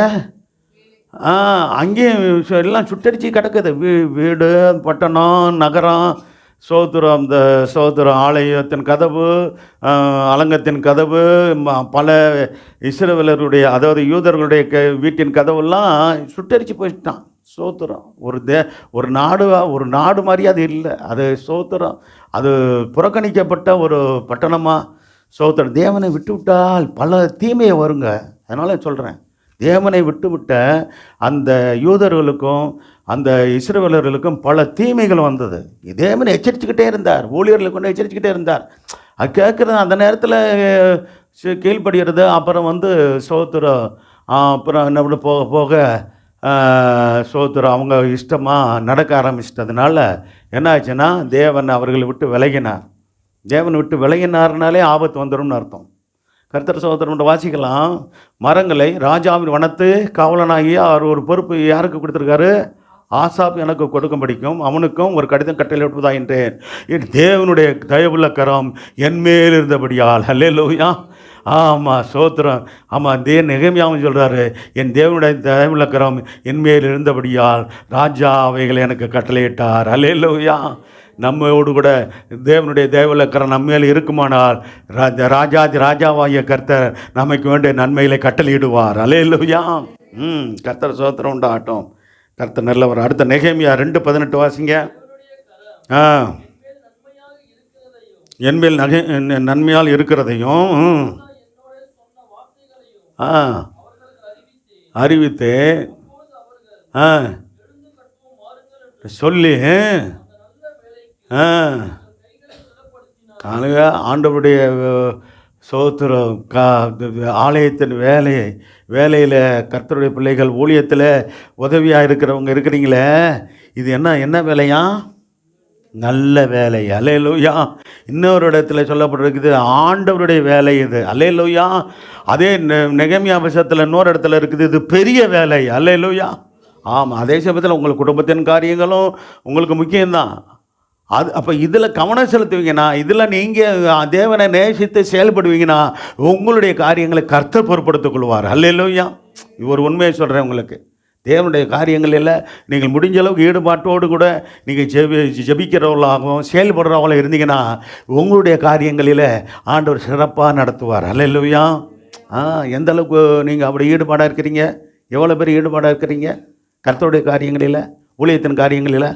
அங்கேயும் எல்லாம் சுட்டரிச்சு கிடக்குது. வீடு, பட்டணம், நகரம், அந்த ஆலயத்தின் கதவு, அலங்கத்தின் கதவு, பல இஸ்ரவேலருடைய அதாவது யூதர்களுடைய வீட்டின் கதவெல்லாம் சுட்டரித்து போயிட்டான். சோத்திரம். ஒரு நாடு மாதிரி அது இல்லை. அது சோத்திரம். அது புறக்கணிக்கப்பட்ட ஒரு பட்டணமாக சோத்திரம். தேவனை விட்டு விட்டால் பல தீமையை வருங்க. அதனால் சொல்கிறேன், தேவனை விட்டுவிட்ட அந்த யூதர்களுக்கும் அந்த இஸ்ரவேலர்களுக்கும் பல தீமைகள் வந்தது. தேவனை எச்சரிச்சுக்கிட்டே இருந்தார், ஊழியர்களுக்கு கொண்டு எச்சரிச்சுக்கிட்டே இருந்தார். அது கேட்குறது அந்த நேரத்தில் கீழ்ப்படுகிறது. அப்புறம் சோத்திரம். அப்புறம் என்ன பண்ண போக போக சோத்திரம் அவங்க இஷ்டமாக நடக்க ஆரம்பிச்சிட்டதுனால என்ன ஆச்சுன்னா, தேவன் அவர்களை விட்டு விலகினார். தேவன் விட்டு விலகினார்னாலே ஆபத்து வந்துடும்னு அர்த்தம். கர்த்தர் சோத்திரம் வாசிக்கலாம். மரங்களை ராஜாவின் வனத்து காவலனாகி அவர் ஒரு பொறுப்பு யாருக்கு கொடுத்துருக்காரு? ஆசாப் எனக்கு கொடுக்கும் படிக்கும் அவனுக்கும் ஒரு கடிதம் கட்டளை விட்டுவதாயின்றேன். என் தேவனுடைய தயவுள்ள கரம் என்மேல் இருந்தபடியால். அல்லேலூயா. ஆமாம், சோத்திரம். ஆமாம், நெகமியாவும் சொல்கிறாரு, என் தேவனுடைய தயவுள்ள கரம் என்மேல் இருந்தபடியால் ராஜா அவைகளை எனக்கு கட்டளையிட்டார். அல்லேலூயா. நம்மோடு கூட தேவனுடைய தயவுள்ள கரம் நம்மேல் இருக்குமானால் ராஜாவாகிய கர்த்தர் நமக்கு வேண்டிய நன்மைகளை கட்டளையிடுவார். அல்லேலூயா. கர்த்தர் சோத்திரம் உண்டாகட்டும். கர்த்தர் நல்லவர். அடுத்த நெகேமியா 2:18 வாசிங்க. என்மேல் நன்மையால் இருக்கிறதையும் அறிவித்து சொல்லி ஆண்டவருடைய சோத்திரம் ஆலயத்தின் வேலையில் கர்த்தருடைய பிள்ளைகள் ஊழியத்தில் உதவியாக இருக்கிறவங்க இருக்கிறீங்களே, இது என்ன வேலையா? நல்ல வேலை. அல்லேலூயா. இன்னொரு இடத்துல சொல்லப்பட்டிருக்குது, ஆண்டவருடைய வேலை இது. அல்லேலூயா. அதே நெகேமியா புத்தகத்தில் இன்னொரு இடத்துல இருக்குது, இது பெரிய வேலை. அல்லேலூயா. ஆமாம், அதே சமயத்தில் உங்கள் குடும்பத்தின் காரியங்களும் உங்களுக்கு முக்கியம்தான். அப்போ இதில் கவனம் செலுத்துவீங்கன்னா, இதில் நீங்கள் தேவனை நேசித்து செயல்படுவீங்கன்னா உங்களுடைய காரியங்களை கர்த்தர் பொறுப்படுத்திக் கொள்வார். அல்லேலூயா. ஒரு உண்மையை சொல்கிறேன் உங்களுக்கு, தேவனுடைய காரியங்களில் நீங்கள் முடிஞ்ச அளவுக்கு ஈடுபாட்டோடு கூட நீங்கள் ஜெபிக்கிறவர்களாகவும் செயல்படுறவங்கள இருந்தீங்கன்னா உங்களுடைய காரியங்களில் ஆண்டவர் சிறப்பாக நடத்துவார். அல்லேலூயா. எந்த அளவுக்கு நீங்கள் அப்படி ஈடுபாடாக இருக்கிறீங்க? எவ்வளோ பேர் ஈடுபாடாக இருக்கிறீங்க கர்த்தருடைய காரியங்களில், ஊழியத்தின் காரியங்களில்?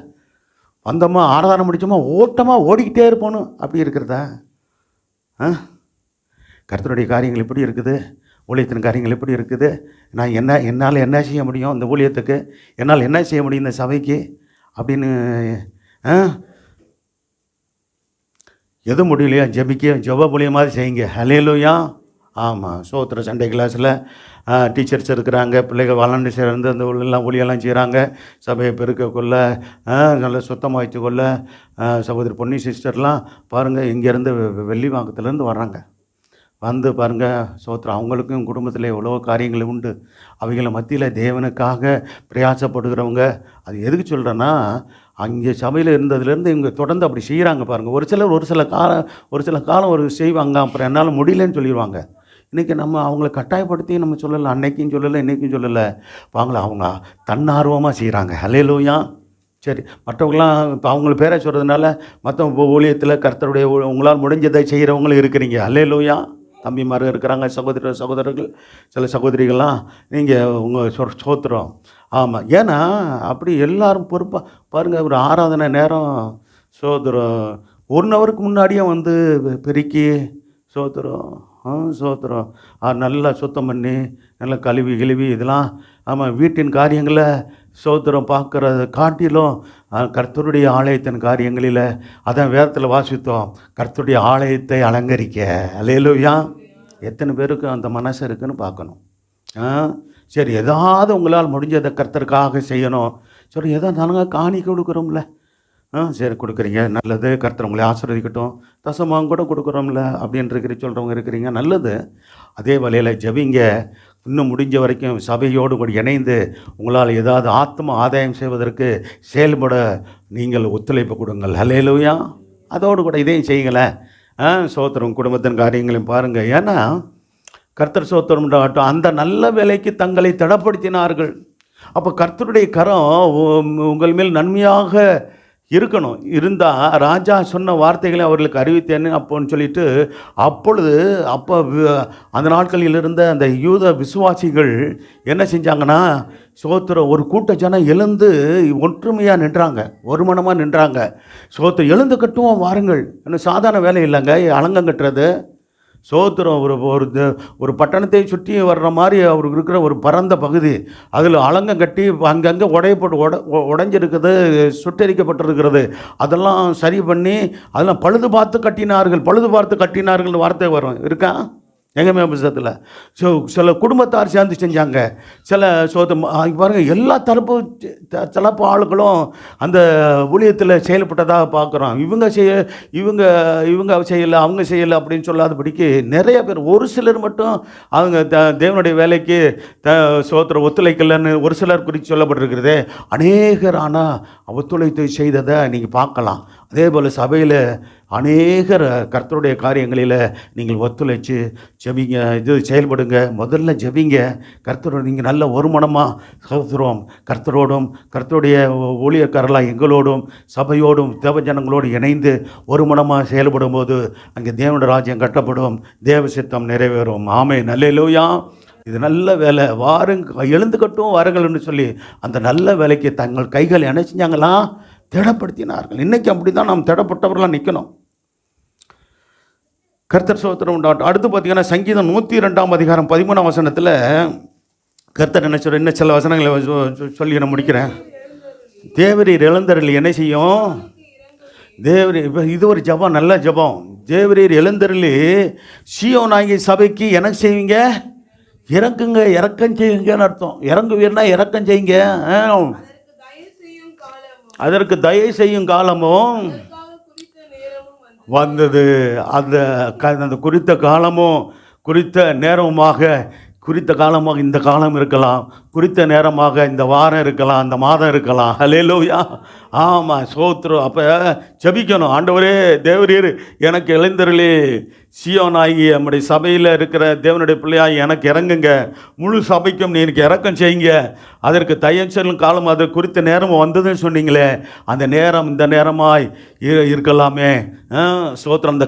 வந்தோமா, ஆராதனை முடிச்சோமா, ஓட்டமாக ஓடிக்கிட்டே இருப்போம் அப்படி இருக்கிறதா? கர்த்தருடைய காரியங்கள் எப்படி இருக்குது? ஊழியத்தின் காரியங்கள் எப்படி இருக்குது? என்னால் என்ன செய்ய முடியும் இந்த ஊழியத்துக்கு? என்னால் என்ன செய்ய முடியும் இந்த சபைக்கு அப்படின்னு எது முடியலையா? ஜெப மூலியமாக செய்யுங்க. அல்லேலூயா. ஆமாம், சோத்திர சண்டே கிளாஸில் டீச்சர்ஸ் இருக்கிறாங்க, பிள்ளைகள் வாலண்டியர்ஸ் இருந்து அந்த ஊழியெல்லாம் செய்கிறாங்க. சபையை பெருக்கக்குள்ள நல்லா சுத்தமாக வச்சுக்கொள்ள சகோதரி பொன்னி சிஸ்டர்லாம் பாருங்கள், இங்கேருந்து வெள்ளிவாக்கத்துலேருந்து வர்றாங்க. வந்து பாருங்கள் சோத்திரம், அவங்களுக்கும் குடும்பத்தில் எவ்வளோ காரியங்கள் உண்டு. அவைகளை மத்தியில் தேவனுக்காக பிரயாசப்படுகிறவங்க. அது எதுக்கு சொல்கிறேன்னா, அங்கே சபையில் இருந்ததுலேருந்து இவங்க தொடர்ந்து அப்படி செய்கிறாங்க பாருங்கள். ஒரு சில காலம் ஒரு செய்வாங்க, அப்புறம் என்னால் முடியலன்னு சொல்லிடுவாங்க. இன்றைக்கி நம்ம அவங்கள கட்டாயப்படுத்தி நம்ம சொல்லலை, அன்னைக்கும் சொல்லலை இன்றைக்கும் சொல்லலை. அவங்க தன்னார்வமாக செய்கிறாங்க. அல்லேலூயா. சரி, மற்றவங்களாம் இப்போ அவங்கள பேரை சொல்கிறதுனால மற்றவங்க ஊழியத்தில் கர்த்தருடைய உங்களால் முடிஞ்சதை செய்கிறவங்களும் இருக்கிறீங்க. அல்லேலூயா. தம்பிமார்கள் இருக்கிறாங்க, சகோதரர்கள், சில சகோதரிகள்லாம் நீங்கள் உங்கள் சோத்திரம். ஆமாம், ஏன்னா அப்படி எல்லாரும் பொறுப்பாக பாருங்கள். ஒரு ஆராதனை நேரம் சோத்திரம் 1 ஹவருக்கு முன்னாடியே வந்து பெருக்கி சோத்திரம் நல்லா சுத்தம் பண்ணி நல்லா கழுவி இதெல்லாம். ஆமாம், வீட்டின் காரியங்களை சோத்திரம் பார்க்குறத காட்டிலும் கர்த்தருடைய ஆலயத்தின் காரியங்களில் அதான் வேதத்தில் வாசித்தோம், கர்த்தருடைய ஆலயத்தை அலங்கரிக்க. அல்லேலூயா. எத்தனை பேருக்கு அந்த மனசு இருக்குன்னு பார்க்கணும். சரி, ஏதாவது உங்களால் முடிஞ்சதை கர்த்தருக்காக செய்யணும். சரி, ஏதோ நாங்கள் காணிக்க கொடுக்குறோம்ல, சரி கொடுக்குறீங்க, நல்லது, கர்த்தர் உங்களை ஆசீர்வதிக்கட்டும். தசமாவும் கூட கொடுக்குறோம்ல அப்படின்ற சொல்கிறவங்க இருக்கிறீங்க, நல்லது. அதே வழியில் ஜெபிங்க. இன்னும் முடிஞ்ச வரைக்கும் சபையோடு கூட இணைந்து உங்களால் ஏதாவது ஆத்ம ஆதாயம் செய்வதற்கு செயல்பட நீங்கள் ஒத்துழைப்பு கொடுங்கள். அல்லேலூயா. அதோடு கூட இதையும் செய்யுங்களேன். சோத்திரம் குடும்பத்தின் காரியங்களையும் பாருங்கள். ஏன்னா கர்த்தர் சோத்திரம் அந்த நல்ல வேலைக்கு தங்களை தடப்படுத்தினார்கள். அப்போ கர்த்தருடைய கரம் உங்கள் மேல் நன்மையாக இருக்கணும். இருந்தால் ராஜா சொன்ன வார்த்தைகளை அவர்களுக்கு அறிவித்தேன்னு அப்போன்னு சொல்லிட்டு, அப்பொழுது அந்த நாட்களில் இருந்த அந்த யூத விசுவாசிகள் என்ன செஞ்சாங்கன்னா, சோத்திரம் ஒரு கூட்ட ஜனம் எழுந்து ஒற்றுமையாக நின்றாங்க, ஒரு மனமாக நின்றாங்க. சோத்திரம் எழுந்து கட்டுவோம் வாருங்கள். இன்னும் சாதாரண வேலை இல்லைங்க, அலங்கம் கட்டுறது. சோத்திரம் ஒரு பட்டணத்தை சுற்றி வர்ற மாதிரி அவருக்கு இருக்கிற ஒரு பரந்த பகுதி, அதில் அலங்கம் கட்டி அங்கங்கே உடைஞ்சிருக்குது, சுட்டரிக்கப்பட்டிருக்கிறது. அதெல்லாம் சரி பண்ணி அதெல்லாம் பழுது பார்த்து கட்டினார்கள் வார்த்தை வரும் இருக்கா எங்கேயுமே புத்தகத்தில். சில குடும்பத்தார் சேர்ந்து செஞ்சாங்க. சில பாருங்கள், எல்லா தரப்பு ஆளுகளும் அந்த ஊழியத்தில் செயல்பட்டதாக பார்க்குறோம். இவங்க செய்யலை, அவங்க செய்யலை அப்படின்னு சொல்லாதபடிக்கு நிறைய பேர், ஒரு சிலர் மட்டும் அவங்க தேவனுடைய வேலைக்கு ஒத்துழைக்கலன்னு ஒரு சிலர் குறித்து சொல்லப்பட்டிருக்கிறது. அநேகர் ஆனால் ஒத்துழைத்து செய்ததை நீங்கள் பார்க்கலாம். அதே போல் சபையில் அநேகர் கர்த்தருடைய காரியங்களில் நீங்கள் ஒத்துழைச்சு ஜெபிங்க, செயல்படுங்க. முதல்ல ஜெபிங்க. கர்த்தரோட நீங்கள் நல்ல ஒரு மனமாக சகோதரம் கர்த்தரோடும் கர்த்தருடைய ஊழியக்காரர்களாக எங்களோடும் சபையோடும் தேவஜனங்களோடு இணைந்து ஒரு மனமாக செயல்படும் போது அங்கே தேவனுடைய ராஜ்யம் கட்டப்படும், தேவ சித்தம் நிறைவேறும். ஆமென், அல்லேலூயா. இது நல்ல வேலை, எழுந்து கட்டும் வாருங்கள்னு சொல்லி அந்த நல்ல வேலைக்கு தங்கள் கைகள் என்ன செஞ்சாங்களா, திடப்படுத்தினார்கள். இன்றைக்கி அப்படி தான் நாம் திடப்பட்டவர்களாக நிற்கணும். கர்த்தர் ஸ்தோத்திரம் உண்டாகட்டும். அடுத்து பார்த்தீங்கன்னா சங்கீதம் 102:13 கர்த்தர் என்ன சொல்ற, இன்னும் சில வசனங்களை சொல்லி நான் முடிக்கிறேன். தேவரீர் எழுந்தருளி என்ன செய்யும், தேவரீர், இது ஒரு ஜபம், நல்ல ஜபம். தேவரீர் எழுந்தருளி சீயோனாகிய சபைக்கு எனக்கு செய்வீங்க, இறக்குங்க, இறக்கம் செய்யுங்கன்னு அர்த்தம். இறங்குவீர்னா இறக்கம் செய்யுங்க. அதற்கு தயை செய்யும் காலமும் வந்தது. அந்த குறித்த காலமும் குறித்த நேரமாக இந்த காலம் இருக்கலாம், குறித்த நேரமாக இந்த வாரம் இருக்கலாம், இந்த மாதம் இருக்கலாம். ஹல்லேலூயா. ஆமாம், சோத்திரம். அப்போ ஜெபிக்கணும். ஆண்டவரே, தேவரீர் எனக்கு எழுந்தருளி சீயோனாகிய நம்முடைய சபையில் இருக்கிற தேவனுடைய பிள்ளையாகி எனக்கு இறங்குங்க, முழு சபைக்கும் நீ எனக்கு இறக்கம் செய்யுங்க. அதற்கு தயச்சலும் காலம், அது குறித்த நேரம் வந்ததுன்னு சொன்னீங்களே, அந்த நேரம் இந்த நேரமாய் இருக்கலாமே, சோத்திரம்,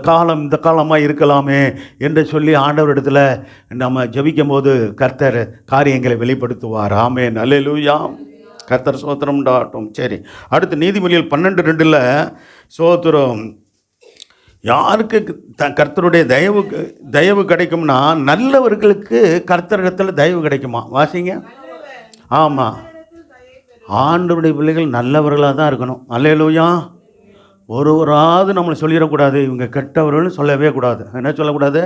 இந்த காலமாக இருக்கலாமே என்று சொல்லி ஆண்டவரிடத்தில் நம்ம ஜெபிக்கும் போது கர்த்தர் காரியங்களை வெளிப்படுத்துவார். ஆமென், அல்லேலூயா. கர்த்தர் சோத்திரம் உண்டாகட்டும். சரி, அடுத்து நீதிமொழிகள் 12:2 சோத்திரம், யாருக்கு கர்த்தருடைய தயவு கிடைக்கும்னா, நல்லவர்களுக்கு கர்த்தரிடத்தில் தயவு கிடைக்குமா? வாசிங்க. ஆமாம், ஆண்டவருடைய பிள்ளைகள் நல்லவர்களாக தான் இருக்கணும். அல்லேலூயா. ஒருவராவது நம்மளை சொல்லிடக்கூடாது, இவங்க கெட்டவர்கள்னு சொல்லவே கூடாது. என்ன சொல்லக்கூடாது?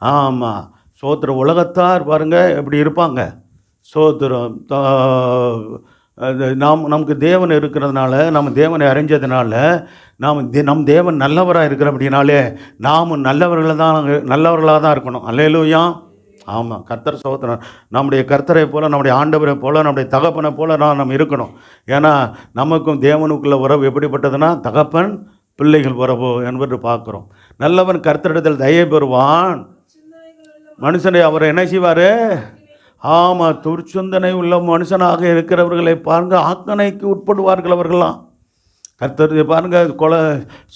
ஆமாம், சோத்திரம். உலகத்தார் பாருங்கள் எப்படி இருப்பாங்க. சோத்திரம், நமக்கு தேவன் இருக்கிறதுனால, நம்ம தேவனை அறிஞ்சதுனால, நம் தேவன் நல்லவராக இருக்கிற அப்படின்னாலே நாம் நல்லவர்களாக தான் இருக்கணும். அல்லேலூயா. ஆமாம், கர்த்தர் சோத்திரம். நம்முடைய கர்த்தரை போல், நம்முடைய ஆண்டவரை போல், நம்முடைய தகப்பனை போல் நம்ம இருக்கணும். ஏன்னா நமக்கும் தேவனுக்குள்ள உறவு எப்படிப்பட்டதுன்னா, தகப்பன் பிள்ளைகள் உறவு என்பது பார்க்குறோம். நல்லவன் கர்த்தரிடத்தில் தயை பெறுவான், மனுஷனை அவர் என்ன செய்வார்? ஆமாம், துர்ச்சந்தனை உள்ள மனுஷனாக இருக்கிறவர்களை பாருங்க, ஆக்கணைக்கு உட்படுவார்கள் அவர்களாம். கர்த்தர் பாருங்க,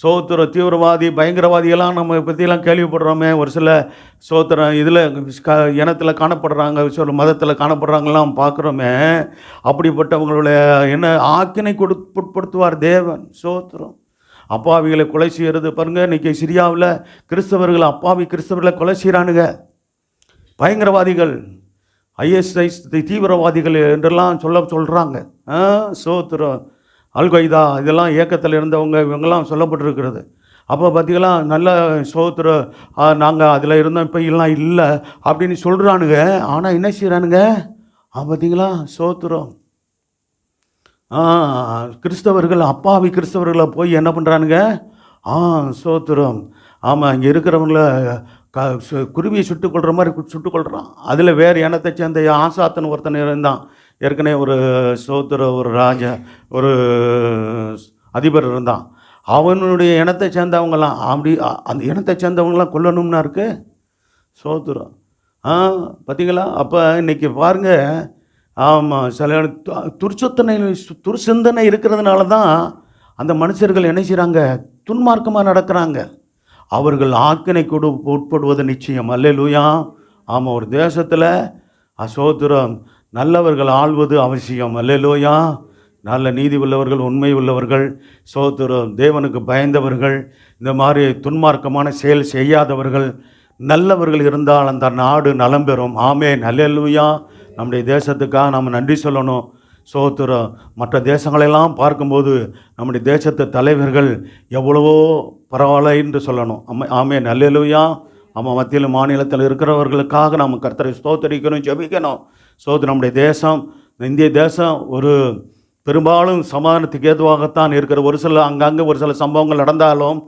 சோத்திர தீவிரவாதி, பயங்கரவாதியெல்லாம் நம்ம பற்றியெல்லாம் கேள்விப்படுறோமே. ஒரு சில சோத்திரம் இதில் இனத்தில் காணப்படுறாங்க, சில மதத்தில் காணப்படுறாங்கலாம் பார்க்குறோமே. அப்படிப்பட்டவங்களுடைய என்ன ஆக்கினைக்கு உட்படுத்துவார் தேவன். சோத்திரம். அப்பாவிகளை கொலை செய்கிறது பாருங்கள். இன்றைக்கி சிரியாவில் கிறிஸ்தவர்களை கொலை செய்கிறானுங்க. பயங்கரவாதிகள், ISI தீவிரவாதிகள் என்றெல்லாம் சொல்கிறாங்க. சோத்திரம். அல்கைதா இதெல்லாம் இயக்கத்தில் இருந்தவங்க இவங்கெல்லாம் சொல்லப்பட்டிருக்கிறது. அப்போ பார்த்திங்களா, நல்ல சோத்திரம், நாங்கள் அதில் இருந்தோம், இப்போ எல்லாம் இல்லை அப்படின்னு சொல்கிறானுங்க. ஆனால் என்ன செய்கிறானுங்க பார்த்திங்களா, சோத்திரம். கிறிஸ்தவர்கள், அப்பாவி கிறிஸ்தவர்களை போய் என்ன பண்ணுறானுங்க, சோத்திரம். ஆமாம், இங்கே இருக்கிறவங்கள குருவியை சுட்டுக்கொள்கிற மாதிரி சுட்டுக்கொள்கிறான். அதில் வேறு இனத்தை சேர்ந்த ஆசாத்தன் ஒருத்தன் இருந்தான். ஏற்கனவே ஒரு சோத்திர ஒரு அதிபர் இருந்தான். அவனுடைய இனத்தை சேர்ந்தவங்களாம் அப்படி அந்த இனத்தை சேர்ந்தவங்களாம் கொல்லணும்னா இருக்கு. சோத்திரம். பார்த்தீங்களா? அப்போ இன்றைக்கி பாருங்கள், ஆமாம், சில துர்சிந்தனை இருக்கிறதுனால தான் அந்த மனுஷர்கள் என்ன செய்கிறாங்க? துன்மார்க்கமாக நடக்கிறாங்க. அவர்கள் ஆக்கினை உட்படுவது நிச்சயம். அல்லேலூயா. ஆமாம், ஒரு தேசத்தில் ஸ்தோத்திரம் நல்லவர்கள் ஆள்வது அவசியம். அல்லேலூயா. நல்ல நீதி உள்ளவர்கள், உண்மை உள்ளவர்கள், ஸ்தோத்திரம் தேவனுக்கு பயந்தவர்கள், இந்த மாதிரி துன்மார்க்கமான செயல் செய்யாதவர்கள், நல்லவர்கள் இருந்தால் அந்த நாடு நலம் பெறும். ஆமென். அல்லேலூயா. நம்முடைய தேசத்துக்காக நாம் நன்றி சொல்லணும். ஸ்தோத்திரம். மற்ற தேசங்களெல்லாம் பார்க்கும்போது நம்முடைய தேசத்து தலைவர்கள் எவ்வளவோ பரவாயில்லை என்று சொல்லணும். ஆமென். அல்லேலூயா. ஆமாம், மத்தியில் மாநிலத்தில் இருக்கிறவர்களுக்காக நாம் கர்த்தரை ஸ்தோத்தரிக்கணும், ஜெபிக்கணும். நம்முடைய தேசம், இந்திய தேசம் ஒரு பெரும்பாலும் சமாதானத்துக்கு ஏதுவாகத்தான் இருக்கிற. ஒரு சில அங்கங்கே ஒரு சில சம்பவங்கள் நடந்தாலும்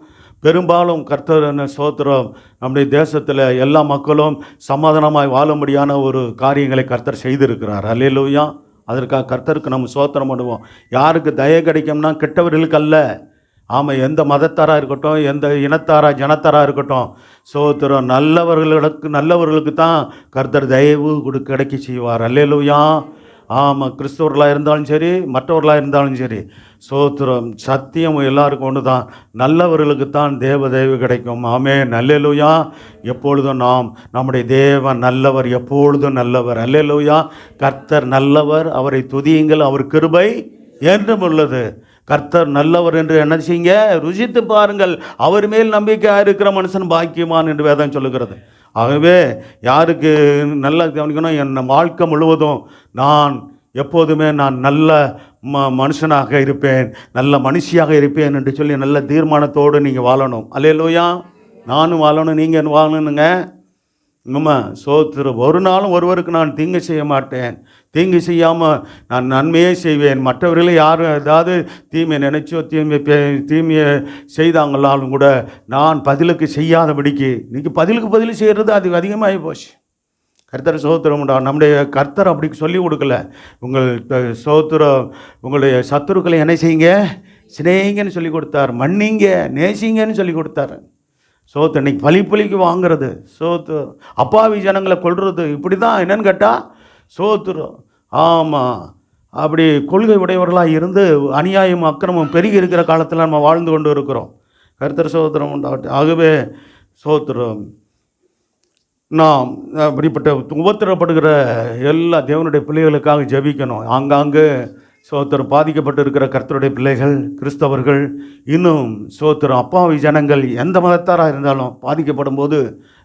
பெரும்பாலும் கர்த்தர் ஸ்தோத்திரம் நம்முடைய தேசத்தில் எல்லா மக்களும் சமாதானமாய் வாழும்படியான ஒரு காரியங்களை கர்த்தர் செய்திருக்கிறார். அல்லேலூயா. அதற்காக கர்த்தருக்கு நம்ம ஸ்தோத்திரம் பண்ணுவோம். யாருக்கு தயை கிடைக்கும்னா கெட்டவர்களுக்கு அல்ல. ஆமாம், எந்த மதத்தாராக இருக்கட்டும், எந்த இனத்தாராக ஜனத்தாராக இருக்கட்டும், ஸ்தோத்திரம் நல்லவர்களுக்கு தான் கர்த்தர் தயவு கிடைக்க செய்வார். அல்லேலூயா. ஆமாம், கிறிஸ்தவர்களாக இருந்தாலும் சரி, மற்றவர்களாக இருந்தாலும் சரி, ஸ்தோத்திரம் சத்தியம் எல்லாருக்கும் ஒன்று தான். நல்லவர்களுக்கு தான் தேவ தயவு கிடைக்கும். ஆமென். அல்லேலூயா. எப்பொழுதும் நம்முடைய தேவன் நல்லவர், எப்பொழுதும் நல்லவர். அல்லேலூயா. கர்த்தர் நல்லவர், அவரை துதியுங்கள், அவர் கிருபை என்றும் உள்ளது. கர்த்தர் நல்லவர் என்று என்ன செய்யுங்க? ருசித்து பாருங்கள். அவர் மேல் நம்பிக்கையாக இருக்கிற மனுஷன் பாக்கியமான் என்று வேதம் சொல்லுகிறது. ஆகவே யாருக்கு நல்லா கவனிக்கணும், என் வாழ்க்கை முழுவதும் நான் எப்போதுமே நான் நல்ல மனுஷனாக இருப்பேன், நல்ல மனுஷியாக இருப்பேன் என்று சொல்லி நல்ல தீர்மானத்தோடு நீங்கள் வாழணும். அல்லேலூயா. நானும் வாழணும், நீங்கள் வாழணுங்க. ஸ்தோத்திரம். ஒரு நாளும் ஒருவருக்கு நான் தீங்கு செய்ய மாட்டேன், தீங்கு செய்யாமல் நான் நன்மையே செய்வேன். மற்றவர்களே யாரும் ஏதாவது தீமையை நினைச்சோ தீமையை செய்தாங்களாலும் கூட நான் பதிலுக்கு செய்யாதபடிக்கு. இன்றைக்கி பதிலுக்கு பதில் செய்கிறது அது அதிகமாகி போச்சு. கர்த்தர் ஸ்தோத்திரம் உண்டா. நம்முடைய கர்த்தர் அப்படி சொல்லி கொடுக்கல. உங்கள் ஸ்தோத்திரம் உங்களுடைய சத்துருக்களை என்ன செய்யுங்க? சிநேகிங்கன்னு சொல்லி கொடுத்தார், மன்னிங்க, நேசிங்கன்னு சொல்லி கொடுத்தாரு. இன்னைக்கு பழிக்கு வாங்கிறது, அப்பாவி ஜனங்களை கொள்வது, இப்படி தான் என்னன்னு கேட்டால் சோத்துரும். ஆமாம், அப்படி கொள்கை உடையவர்களாக இருந்து அநியாயம் அக்கிரமம் பெருகி இருக்கிற காலத்தில் நம்ம வாழ்ந்து கொண்டு இருக்கிறோம். கர்த்தர் ஸ்தோத்திரம் உண்டாகட்டும். ஆகவே ஸ்தோத்திரம், நாம் அப்படிப்பட்ட உபத்திரப்படுகிற எல்லா தேவனுடைய பிள்ளைகளுக்காக ஜெபிக்கணும். ஆங்காங்கு ஸ்தோத்திரம் பாதிக்கப்பட்டு இருக்கிற கர்த்தருடைய பிள்ளைகள், கிறிஸ்தவர்கள், இன்னும் ஸ்தோத்திரம் அப்பாவி ஜனங்கள், எந்த மதத்தாராக இருந்தாலும் பாதிக்கப்படும் போது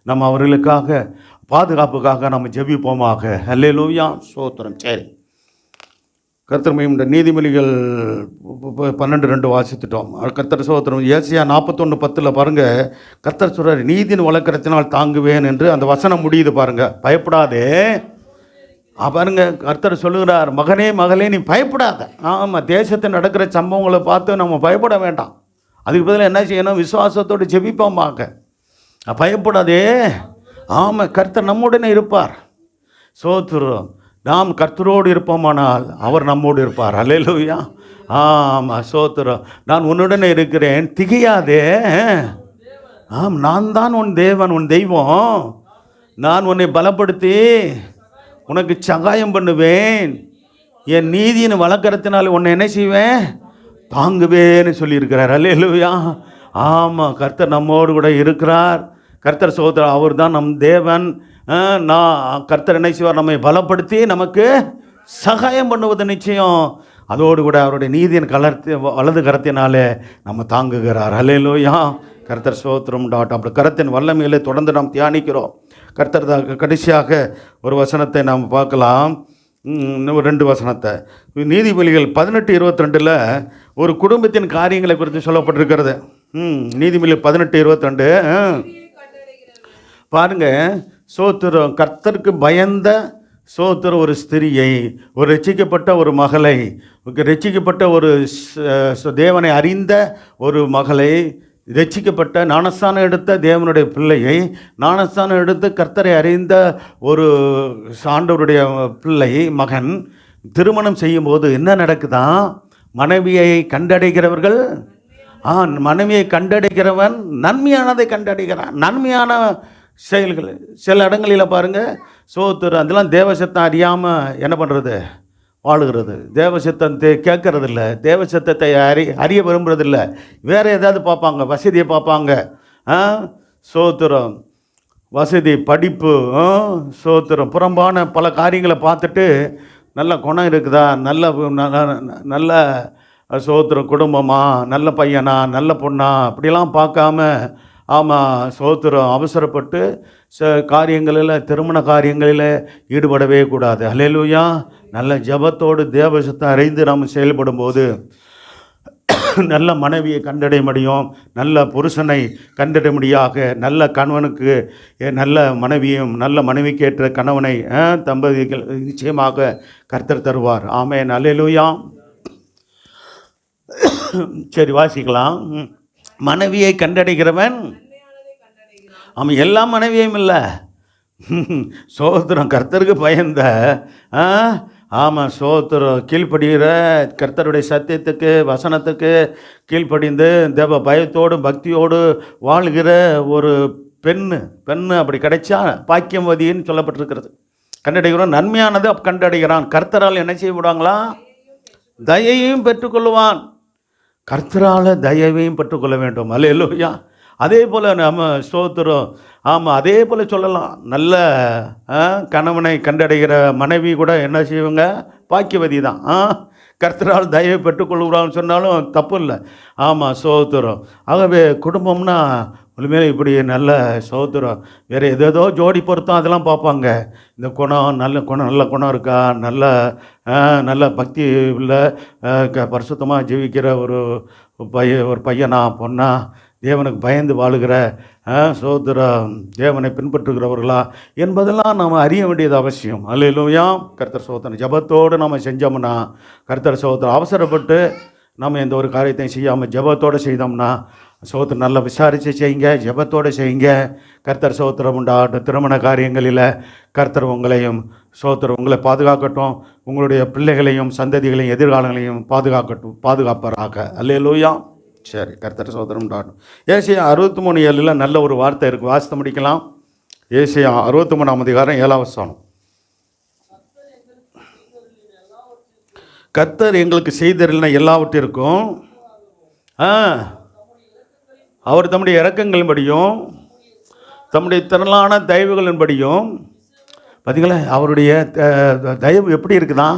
நம்ம அவர்களுக்காக பாதுகாப்புக்காக நம்ம ஜெபிப்போமாக. அல்லேலூயா. ஸ்தோத்திரம். சரி, கர்த்தர் இந்த நீதிமொழிகள் 12:2 வாசித்துட்டோம். கர்த்தர் ஸ்தோத்திரம். ஏசாயா 41:10 பாருங்கள், கர்த்தர் சொல்கிறார், நீதியின் வழக்கத்தினால் தாங்குவேன் என்று அந்த வசனம் முடியுது பாருங்கள். பயப்படாதே. பாருங்க, கர்த்தர் சொல்லுகிறார், மகனே மகளே நீ பயப்படாத. ஆமாம், தேசத்தில் நடக்கிற சம்பவங்களை பார்த்து நம்ம பயப்பட வேண்டாம். அதுக்கு பதிலாக என்ன செய்யணும்? விசுவாசத்தோடு ஜெபிப்போமாக. பயப்படாதே. ஆமாம், கர்த்தர் நம்முடனே இருப்பார். ஸ்தோத்திரம். நாம் கர்த்தரோடு இருப்போமானால் அவர் நம்மோடு இருப்பார். அல்லேலூயா. ஆமாம், ஸ்தோத்திரம். நான் உன்னுடனே இருக்கிறேன், திகையாதே. நான் தான் உன் தேவன், உன் தெய்வம். நான் உன்னை பலப்படுத்தி உனக்கு சகாயம் பண்ணுவேன். என் நீதியின் வழக்கத்தினால் உன்னை என்ன செய்வேன்? தாங்குவேன்னு சொல்லியிருக்கிறார். அல்லேலூயா. ஆமாம், கர்த்தர் நம்மோடு கூட இருக்கிறார். கர்த்தர் சகோதரர், அவர் தான் நம் தேவன். கர்த்தர் என்ன செய்வார்? நம்மை பலப்படுத்தி நமக்கு சகாயம் பண்ணுவது நிச்சயம். அதோடு கூட அவருடைய நீதியின் வலது கரத்தினாலே நம்ம தாங்குகிறார். அல்லேலூயா. கர்த்தர் ஸ்தோத்திரம். அப்படி கரத்தின் வல்லமையிலே தொடர்ந்து நாம் தியானிக்கிறோம். கர்த்தர் கடைசியாக ஒரு வசனத்தை நாம் பார்க்கலாம். ஒரு 2 வசனத்தை. நீதிமொழிகள் 18:22 ஒரு குடும்பத்தின் காரியங்களை குறித்து சொல்லப்பட்டிருக்கிறது. நீதிமொழிகள் 18:22 பாருங்க. சோத்திரம், கர்த்தருக்கு பயந்த சோத்திரம் ஒரு ஸ்திரியை, ஒரு ரட்சிக்கப்பட்ட ஒரு மகளை, ரட்சிக்கப்பட்ட ஒரு தேவனை அறிந்த ஒரு மகளை, ரட்சிக்கப்பட்ட ஞானஸ்தானம் எடுத்த தேவனுடைய பிள்ளையை, ஞானஸ்தானம் எடுத்து கர்த்தரை அறிந்த ஒரு ஆண்டவருடைய பிள்ளை மகன் திருமணம் செய்யும்போது என்ன நடக்குதான்? மனைவியை கண்டடைகிறவர்கள், மனைவியை கண்டடைகிறவன் நன்மையானதை கண்டடைகிறான். நன்மையான செயல்கள் சில இடங்களில் பாருங்கள். அதெல்லாம் தேவசத்தம் அறியாமல் என்ன பண்ணுறது? வாழுகிறது. தேவ சித்தத்தை கேட்கறதில்ல, தேவ சித்தத்தை அறிய விரும்புறதில்ல. வேறு ஏதாவது பார்ப்பாங்க, வசதியை பார்ப்பாங்க. சோத்திரம், வசதி, படிப்பு, சோத்திரம், புறம்பான பல காரியங்களை பார்த்துட்டு நல்ல குணம் இருக்குதா, நல்ல சோத்திரம், குடும்பமா, நல்ல பையனா, நல்ல பொண்ணா, அப்படிலாம் பார்க்காம, ஆமாம், சோத்திரம், அவசரப்பட்டு காரியங்களில், திருமண காரியங்களில் ஈடுபடவே கூடாது. அல்லேலூயா. நல்ல ஜபத்தோடு தேவ சித்தம் அறிந்து நாம் செயல்படும்போது நல்ல மனைவியை கண்டடைய முடியும், நல்ல புருஷனை கண்டடைய முடியாக, நல்ல கணவனுக்கு நல்ல மனைவியும், நல்ல மனைவிக்கு ஏற்ற கணவனை தம்பதிகள் நிச்சயமாக கர்த்தர் தருவார். ஆமென். அல்லேலூயா. சரி, வாசிக்கலாம். மனைவியை கண்டடைகிறவன், அவன் எல்லா மனைவியும் இல்லை, சோத்திரம், கர்த்தருக்கு பயந்த, ஆமாம், சோத்திரம், கீழ்ப்படுகிற கர்த்தருடைய சத்தியத்துக்கு, வசனத்துக்கு கீழ்ப்படிந்து தேவ பயத்தோடு பக்தியோடு வாழ்கிற ஒரு பெண்ணு அப்படி கிடைச்சா பாக்கியவதின்னு சொல்லப்பட்டிருக்கிறது. கண்டடைகிறோம், நன்மையானது கண்டடைகிறான். கர்த்தரால் என்ன செய்ய விடுவாங்களா? தயையும் பெற்றுக்கொள்வான். கர்த்தரால் தயவையும் பெற்றுக்கொள்ள வேண்டும். அல்லேலூயா. அதே போல் நம்ம சோத்திரம், ஆமாம், அதே போல் சொல்லலாம். நல்ல கணவனை கண்டடைகிற மனைவி கூட என்ன செய்வாங்க? பாக்கியவதி தான். கர்த்தரால் தயவை பெற்றுக்கொள்கிறான்னு சொன்னாலும் தப்பு இல்லை. ஆமாம், சோத்திரம். ஆகவே குடும்பம்னா உண்மையிலே இப்படி நல்ல சோத்திரம். வேறு ஏதேதோ ஜோடி பொருத்தம் அதெல்லாம் பார்ப்பாங்க. இந்த குணம், நல்ல குணம் இருக்கா, நல்ல பக்தி உள்ள பரிசுத்தமாக ஜீவிக்கிற ஒரு பையனா, பொண்ணா, தேவனுக்கு பயந்து வாழுகிற சோத்திரம், தேவனை பின்பற்றுகிறவர்களா என்பதெல்லாம் நாம் அறிய வேண்டியது அவசியம். அல்லேலூயா. கர்த்தர் சோத்திரம். ஜபத்தோடு நம்ம செஞ்சோம்னா, கர்த்தர் சோத்திரம், அவசரப்பட்டு நம்ம எந்த ஒரு காரியத்தையும் செய்யாமல் ஜபத்தோடு செய்தோம்னா, சோத்திரம், நல்லா விசாரித்து செய்யுங்க, ஜபத்தோடு செய்யுங்க. கர்த்தர் சோத்திரம் உண்டாகட்டும். திருமண காரியங்களில் கர்த்தர் உங்களையும் சோத்திரம் உங்களை பாதுகாக்கட்டும். உங்களுடைய பிள்ளைகளையும் சந்ததிகளையும் எதிர்காலங்களையும் பாதுகாப்பாராக. அல்லேலூயா. சரி, கர்த்தர் சோத்திரம் உண்டாகட்டும். ஏசாயா 63:7 நல்ல ஒரு வார்த்தை இருக்குது, வாசித்து முடிக்கலாம். ஏசாயா 63:7 கர்த்தர் எங்களுக்கு செய்தருளின எல்லாவற்றிற்கும் அவர் தம்முடைய இரக்கங்களின்படியும் தம்முடைய திரளான தயவுகளின்படியும், பார்த்தீங்களா, அவருடைய தயவு எப்படி இருக்குதா?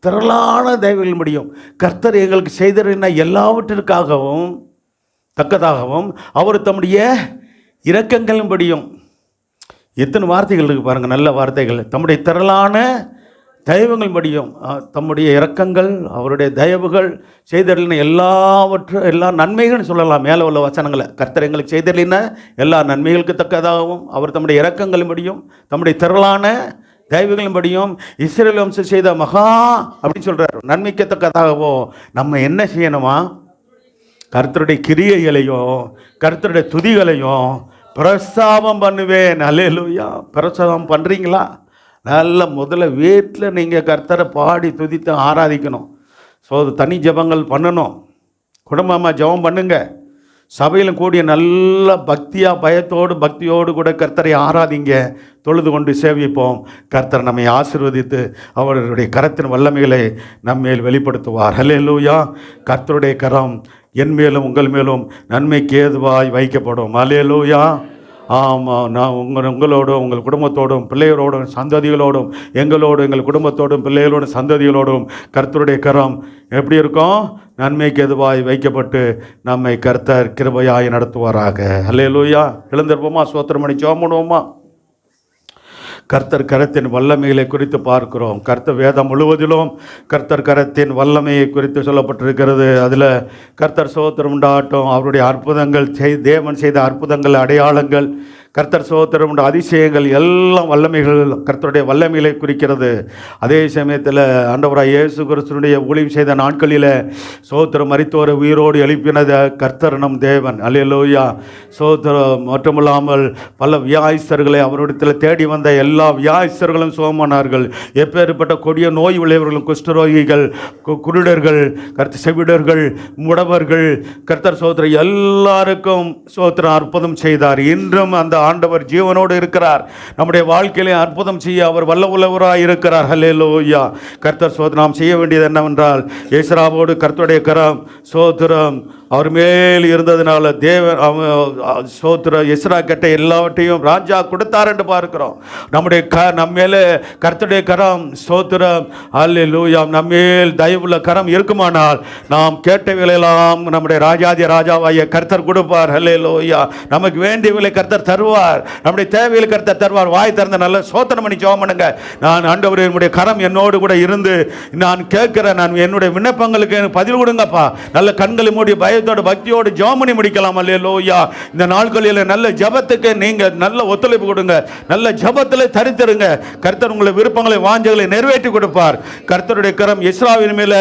திரளான தயவுகளின்படியும். கர்த்தர் எங்களுக்கு செய்தருளின எல்லாவற்றிற்காகவும் தக்கதாகவும் அவர் தம்முடைய இரக்கங்களின்படியும். எத்தனை வார்த்தைகள் இருக்குது பாருங்கள், நல்ல வார்த்தைகள். தம்முடைய திரளான தயவுகளின்படியும், தம்முடைய இரக்கங்கள், அவருடைய தயவுகள், செய்தருளின எல்லா நன்மைகள்னு சொல்லலாம். மேலே உள்ள வசனங்களை, கர்த்தர் எங்களுக்கு செய்தருளின எல்லா நன்மைகளுக்கு தக்கதாகவும் அவர் தம்முடைய இரக்கங்களின்படியும் தம்முடைய திரளான தயவுகளின்படியும் இஸ்ரவேல் வம்சம் செய்த மகா அப்படின்னு சொல்கிறார். நன்மைக்கத்தக்கதாகவோ நம்ம என்ன செய்யணுமா? கர்த்தருடைய கிரியைகளையும் கர்த்தருடைய துதிகளையும் பிரஸ்தாபம் பண்ணுவேன். அல்லேலூயா. பிரஸ்தாபம் பண்ணுறீங்களா? நல்ல முதல்ல வீட்டில் நீங்கள் கர்த்தரை பாடி துதித்து ஆராதிக்கணும். ஸோ தனி ஜபங்கள் பண்ணணும். குடும்பமாக ஜபம் பண்ணுங்க. சபையிலும் கூடிய நல்ல பக்தியோடு கூட கர்த்தரை ஆராதிங்க. தொழுது கொண்டு சேவிப்போம். கர்த்தர் நம்மை ஆசீர்வதித்து அவருடைய கரத்தின் வல்லமைகளை நம்மேல் வெளிப்படுத்துவார். அல்லேலூயா. கர்த்தருடைய கரம் என் மேலும் உங்கள் மேலும் நன்மைக்கு ஏதுவாய் வைக்கப்படும். அல்லேலூயா. ஆமாம், நான் உங்களோடும் உங்கள் குடும்பத்தோடும் பிள்ளைகளோடும் சந்ததிகளோடும் எங்கள் குடும்பத்தோடும் பிள்ளைகளோடும் சந்ததிகளோடும் கர்த்தருடைய கரம் எப்படி இருக்கும்? நன்மைக்கு எதுவாய் வைக்கப்பட்டு நம்மை கர்த்தர் கிருபையாய் நடத்துவாராக. அல்லேலூயா. எழுந்திருப்போமா? ஸ்தோத்திரம் பண்ணி ஜெபம் பண்ணுவோமா? கர்த்தர் கரத்தின் வல்லமைகளை குறித்து பார்க்கிறோம். கர்த்தர் வேதம் முழுவதிலும் கர்த்தர் கரத்தின் வல்லமையை குறித்து சொல்லப்பட்டிருக்கிறது. அதில் கர்த்தர் ஸ்தோத்திரம் உண்டாகட்டும். அவருடைய அற்புதங்கள், தேவன் செய்த அற்புதங்கள், அடையாளங்கள், கர்த்தர் ஸ்தோத்திரம் உண்டு அதிசயங்கள் எல்லாம் வல்லமைகள் கர்த்தருடைய வல்லமைகளை குறிக்கிறது. அதே சமயத்தில் ஆண்டவராய் இயேசு கிறிஸ்துவினுடைய ஊழியம் செய்த நாட்களில் ஸ்தோத்திரம் மரித்தோரை உயிரோடு எழுப்பினது கர்த்தர் நம் தேவன். அல்லேலூயா. ஸ்தோத்திரம். மட்டுமில்லாமல் பல வியாதிஸ்தர்களை அவரிடத்தில் தேடி வந்த எல்லா வியாதிஸ்தர்களும் சுகமானார்கள். எப்பேற்பட்ட கொடிய நோய் உடையவர்களும், குஷ்டரோகிகள், குருடர்கள், செவிடர்கள், முடவர்கள், கர்த்தர் ஸ்தோத்திரம் எல்லாருக்கும் ஸ்தோத்திரம் அற்புதம் செய்தார். இன்றும் அந்த ஆண்டவர் ஜீவனோடு இருக்கிறார். நம்முடைய வாழ்க்கையிலே அற்புதம் செய்ய அவர் வல்ல உள்ளவராய் இருக்கிறார். ஹல்லேலூயா. கர்த்தர் சோதரம் நாம் செய்ய வேண்டியது என்னவென்றால், எஸ்ராவோடு கர்த்தருடைய கரம் சோத்திரம் அவர் மேல் இருந்ததுனால தேவன் சோத்திர எஸ்ரா கிட்ட எல்லாவற்றையும் ராஜா கொடுத்தார் என்று பார்க்கிறோம். நம்முடைய நம்மேலே கர்த்தருடைய கரம் சோத்திரம் அல்லேலூயா நம்மேல் தயவுள்ள கரம் இருக்குமானால் நாம் கேட்டவைகளெல்லாம் நம்முடைய ராஜாதி ராஜாவாகிய கர்த்தர் கொடுப்பார். அல்லேலூயா. நமக்கு வேண்டியவர்களை கர்த்தர் தருவார். நம்முடைய தேவைகளை கர்த்தர் தருவார். வாய் திறந்த நல்ல சோத்திரம் பண்ணி ஜெபம் பண்ணுங்க. நான் ஆண்டவரே, என்னுடைய கரம் என்னோடு கூட இருந்து நான் கேட்கிறேன், நான் என்னுடைய விண்ணப்பங்களுக்கு எனக்கு பதில் கொடுங்கப்பா. நல்ல கண்களை மூடி பயத்தோடு பக்தியோடு ஜெபம் பண்ணி முடிக்கலாம். அல்லேலூயா. இந்த நாட்களில் நல்ல ஜெபத்துக்கு நீங்க நல்ல ஒத்துழைப்பு கொடுங்க. நல்ல ஜெபத்தில் தரித்திருங்க. கர்த்தர் உங்களை விருப்பங்களை வாஞ்சைகளை நிறைவேற்றி கொடுப்பார். கர்த்தருடைய கரம் எஸ்ராவின் மேல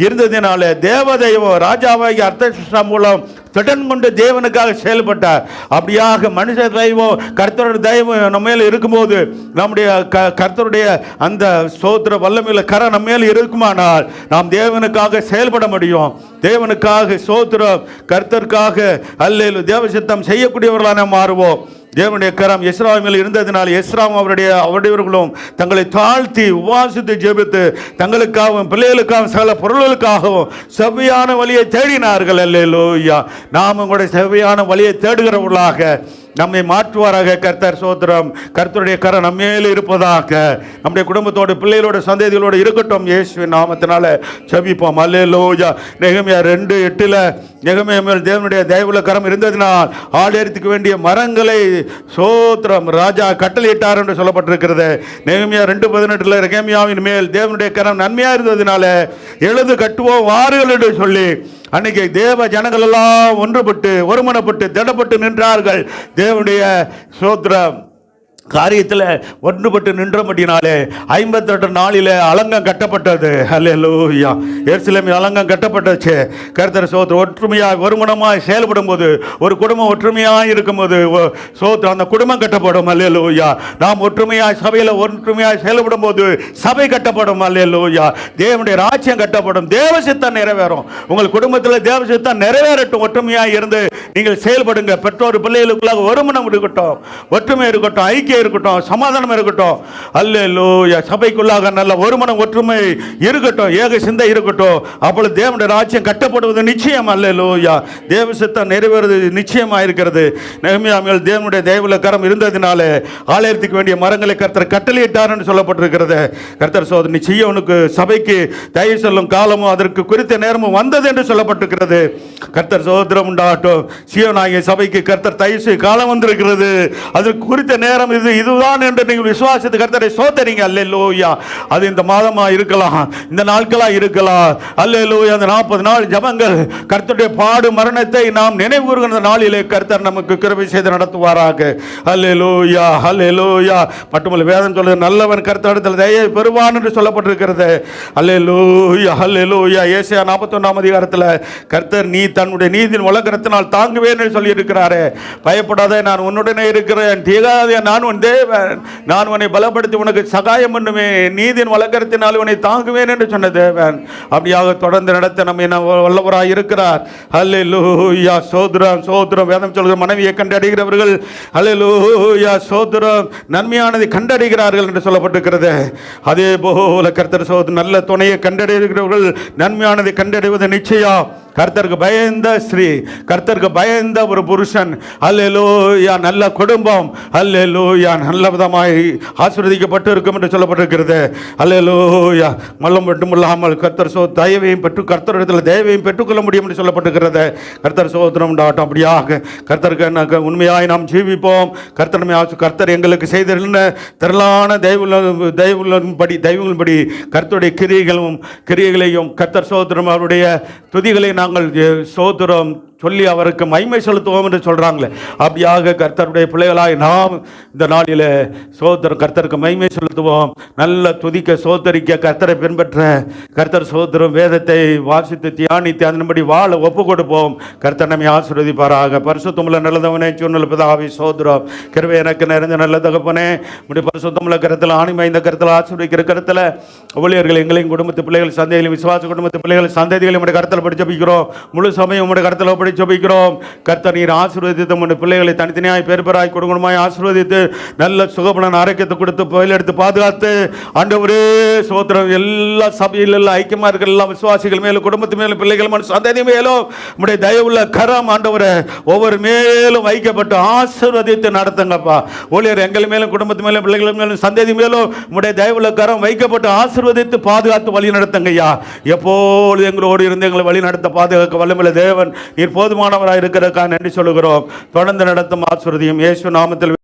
இருந்ததினால தேவதெய்வம் ராஜாவாகிய அர்த்தஷ்டா மூலம் திடன் கொண்டு தேவனுக்காக செயல்பட்டார். அப்படியாக மனுஷ தெய்வம் கர்த்தருடைய தெய்வம் நம்ம மேல இருக்கும்போது நம்முடைய கர்த்தருடைய அந்த சோத்திர வல்லமையில கரம் நம்ம மேல இருக்குமானால் நாம் தேவனுக்காக செயல்பட முடியும். தேவனுக்காக சோத்திரம் கர்த்தருக்காக அல்லேலூயா தேவ சித்தம் செய்யக்கூடியவர்களான மாறுவோம். தேவனுடைய கரம் எஸ்ராவின் மேல் இருந்ததினால் எஸ்ராவும் அவருடையவர்களும் தங்களை தாழ்த்தி உபாசித்து ஜெபித்து தங்களுக்காகவும் பிள்ளைகளுக்காகவும் சகல பொருள்களுக்காகவும் செவ்வையான வழியை தேடினார்கள். அல்லேலூயா. நாம் உங்களுடைய செவ்வையான வழியை தேடுகிறவர்களாக நம்மை மாற்றுவாராக. கர்த்தர் சோத்திரம். கர்த்தருடைய கரம் நம்மேல் இருப்பதாக. நம்முடைய குடும்பத்தோடு பிள்ளைகளோட சந்ததிகளோடு இருக்கட்டும். இயேசுவின் நாமத்தினால ஜெபிப்போம். அல்லேலூயா. நெகமியா 2:8 நெகமியா மேல் தேவனுடைய தயவுள்ள கரம் இருந்ததினால் ஆலயத்துக்கு வேண்டிய மரங்களை சோத்திரம் ராஜா கட்டளையிட்டார் என்று சொல்லப்பட்டிருக்கிறது. நெகமியா 2:18 நெகமியாவின் மேல் தேவனுடைய கரம் நன்மையா இருந்ததினால எழுது கட்டுவோம் வாருங்கள் என்று சொல்லி அன்னைக்கு தேவ ஜனங்கள் எல்லாம் ஒன்றுபட்டு ஒருமனப்பட்டு திடப்பட்டு நின்றார்கள். தேவனுடைய சோத்திரம் காரியத்தில் ஒன்றுபட்டு நின்றபடினாலே 52 நாளில் அலங்கம் கட்டப்பட்டது. அல்லேலூயா. எருசலேமில் அலங்கம் கட்டப்பட்டுச்சு. கர்த்தர் சோத்திரம் ஒற்றுமையாக ஒருமனமாக செயல்படும் போது, ஒரு குடும்பம் ஒற்றுமையாக இருக்கும்போது சோத்திரம் அந்த குடும்பம் கட்டப்படும். அல்லேலூயா. நாம் ஒற்றுமையாக சபையில் ஒற்றுமையாக செயல்படும் போது சபை கட்டப்படும். அல்லேலூயா. தேவனுடைய ராஜ்யம் கட்டப்படும். தேவ சித்தம் நிறைவேறும். உங்கள் குடும்பத்தில் தேவ சித்தம் நிறைவேறட்டும். ஒற்றுமையாக இருந்து நீங்கள் செயல்படுங்க. பெற்றோர் பிள்ளைகளுக்குள்ளாக ஒருமனம் இருக்கட்டும், ஒற்றுமை இருக்கட்டும், ஐக்கியம் இருக்கட்டும், சமாதானம் இருக்கட்டும். அல்லேலூயா. சபைக்குள்ளாக நல்ல ஒருமனம் ஒற்றுமை இருக்கட்டும், ஏக சிந்தை இருக்கட்டும். அப்பொழுது தேவனுடைய ராஜ்யம் கட்டப்படுவது நிச்சயம். அல்லேலூயா. தேவ சித்தம் நிறைவேறுவது நிச்சயமாக இருக்கிறது. நெகமியா மேல் தேவனுடைய தயவுள்ள கரம் இருந்ததினால ஆலயத்துக்கு வேண்டிய மரங்களை கர்த்தர் கட்டளையிட்டார் என்று சொல்லப்பட்டிருக்கிறது. கர்த்தர் சோதனை சீயோனுக்கு சபைக்கு தயவு சொல்லும் காலமும் அதற்கு குறித்த நேரமும் வந்தது என்று சொல்லப்பட்டிருக்கிறது. கர்த்தர் சோதரம் உண்டாகட்டும். சீயோனாகிய சபைக்கு கர்த்தர் தயவு காலம் வந்திருக்கிறது. அதற்கு குறித்த நேரம் இதுதான் என்று நீங்கள் விசுவாசித்து கர்த்தரை சோதரிங்க. அல்லேலூயா. அது இந்த மாதமா இருக்கலாம், இந்த நாட்களா இருக்கலாம். அல்லேலூயா. அந்த 40 நாள் ஜபங்கள் கர்த்தருடைய பாடு மரணத்தை நாம் நினைவு கூறுகிற நாளிலே கர்த்தர் நமக்கு கிருபை செய்து நடத்துவாராக. அல்லேலூயா. அல்லேலூயா. மட்டுமல்ல வேதம் சொல்லுது, நல்லவன் கர்த்தரிடத்தில் தயவை பெறுவான் என்று சொல்லப்பட்டிருக்கிறது. அல்லேலூயா. அல்லேலூயா. ஏசாயா 41 அதிகாரத்தில் கர்த்தர் நீ தன்னுடைய நீதியின் வழக்கத்தினால் தாங்குவேன் என்று சொல்லி இருக்கிறாரே. பயப்படாத, நான் உன்னுடனே இருக்கிறேன். தீகாதே, நான் உன் தேவன். நான் உன்னை பலப்படுத்தி உனக்கு சகாயம் பண்ணுவேன். நீதியின் வழக்கத்தினால் உன்னை தாங்குவேன் என்று சொன்ன தேவன். அப்படியாக தொடர்ந்து நடத்த நம்ம வல்லவராய் இருக்கிறார். அல்லேலூயா. சோத்திரம். சோத்திரம். வேதம் சொல்கிற மனைவியை கண்டடைகிறவர்கள் அல்லேலூயா சோத்திரம் நன்மையானதை கண்டடைகிறார்கள் என்று சொல்லப்பட்டிருக்கிறது. அதே போல கர்த்தர் சோத்திரம் நல்ல துணையை கண்டடைகிறவர்கள் நன்மையானதை கண்டடைவது நிச்சயம். கர்த்தருக்கு பயந்த ஸ்ரீ, கர்த்தருக்கு பயந்த ஒரு புருஷன், அல்லேலூயா நல்ல குடும்பம், அல்லேலூயா நல்ல விதமாய் ஆசீர்வதிக்கப்பட்டு இருக்கும் என்று சொல்லப்பட்டிருக்கிறது. அல்லேலூயா. மல்லம் மட்டுமில்லாமல் கர்த்தர் தயவையும் பெற்று கர்த்தரிடத்தில் தயவையும் பெற்றுக்கொள்ள முடியும் என்று சொல்லப்பட்டிருக்கிறது. கர்த்தர் சோதனம் உண்டாகட்டும். அப்படியாக கர்த்தருக்கு உண்மையாய் நாம் ஜீவிப்போம். கர்த்தர் எங்களுக்கு செய்த திரளான தெய்வங்களின்படி கர்த்தருடைய கிரியைகளையும் கர்த்தர் சோதனம் அவருடைய துதிகளை நாங்கள் சோதரம் சொல்லி அவருக்கு மகிமை செலுத்துவோம் என்று சொல்கிறாங்களே. அப்படியாக கர்த்தருடைய பிள்ளைகளாய் நாம் இந்த நாளில் சோதரம் கர்த்தருக்கு மகிமை செலுத்துவோம். நல்ல துதிக்க சோதரிக்க கர்த்தரை பின்பற்ற கர்த்தர் சோதரம் வேதத்தை வாசித்து தியானித்து அதன்படி வாழ ஒப்பு கொடுப்போம். கர்த்தர் நம்மை ஆசீர்வதிப்பாராக. பரிசுத்தமுள்ள நல்லதவனே, சூழ்நிலை பிதாவே சோதரம் கிருபை எனக்கு நிறைந்த நல்ல தகப்பனே, இப்படி பரிசுத்தமுள்ள கருத்தில் ஆணிமை இந்த கருத்தில் ஆசீர்வதிக்கிற கருத்தில் ஊழியர்கள் எங்களையும் குடும்பத்து பிள்ளைகள் சந்தைகளையும் விசுவாச குடும்பத்து பிள்ளைகள் சந்ததிகளையும் உடைய கருத்தில் படிச்சபிக்கிறோம். முழு சமயம் உடைய கருத்தில் நோக்கத்தோடு ஜெபிக்கிறோம். கர்த்தர் நீர் ஆசீர்வதித்து உம்முடைய பிள்ளைகளை தனித்தனியாய் பெருபராய் குடும்பமாய் ஆசீர்வதித்து நல்ல சுகபலன் ஆரோக்கியத்தை கொடுத்து புயல் எடுத்து பாதுகாத்து ஆண்டவரே சோத்திரம் எல்லா சபையில் எல்லாம் ஐக்கியமா இருக்கிற எல்லா விசுவாசிகள் மேலும் குடும்பத்து மேலும் பிள்ளைகள் மேலும் சந்ததி மேலும் உம்முடைய தயவுள்ள கரம் ஆண்டவரே ஒவ்வொரு மேலும் வைக்கப்பட்டு ஆசீர்வதித்து நடத்துங்கப்பா. ஊழியர் எங்கள் மேலும் குடும்பத்து மேலும் பிள்ளைகள் மேலும் சந்ததி மேலும் உம்முடைய தயவுள்ள கரம் வைக்கப்பட்டு ஆசீர்வதித்து பாதுகாத்து வழி நடத்துங்க ஐயா. எப்போது எங்களோடு இருந்து எங்களை வழி நடத்த பாதுகாக்க வல்லமையுள்ள தேவன் நீர் போதுமானவராக இருக்கிறதுக்காக நன்றி சொல்லுகிறோம். தொடர்ந்து நடத்தும் ஆசீர்வதியும் இயேசு நாமத்தில்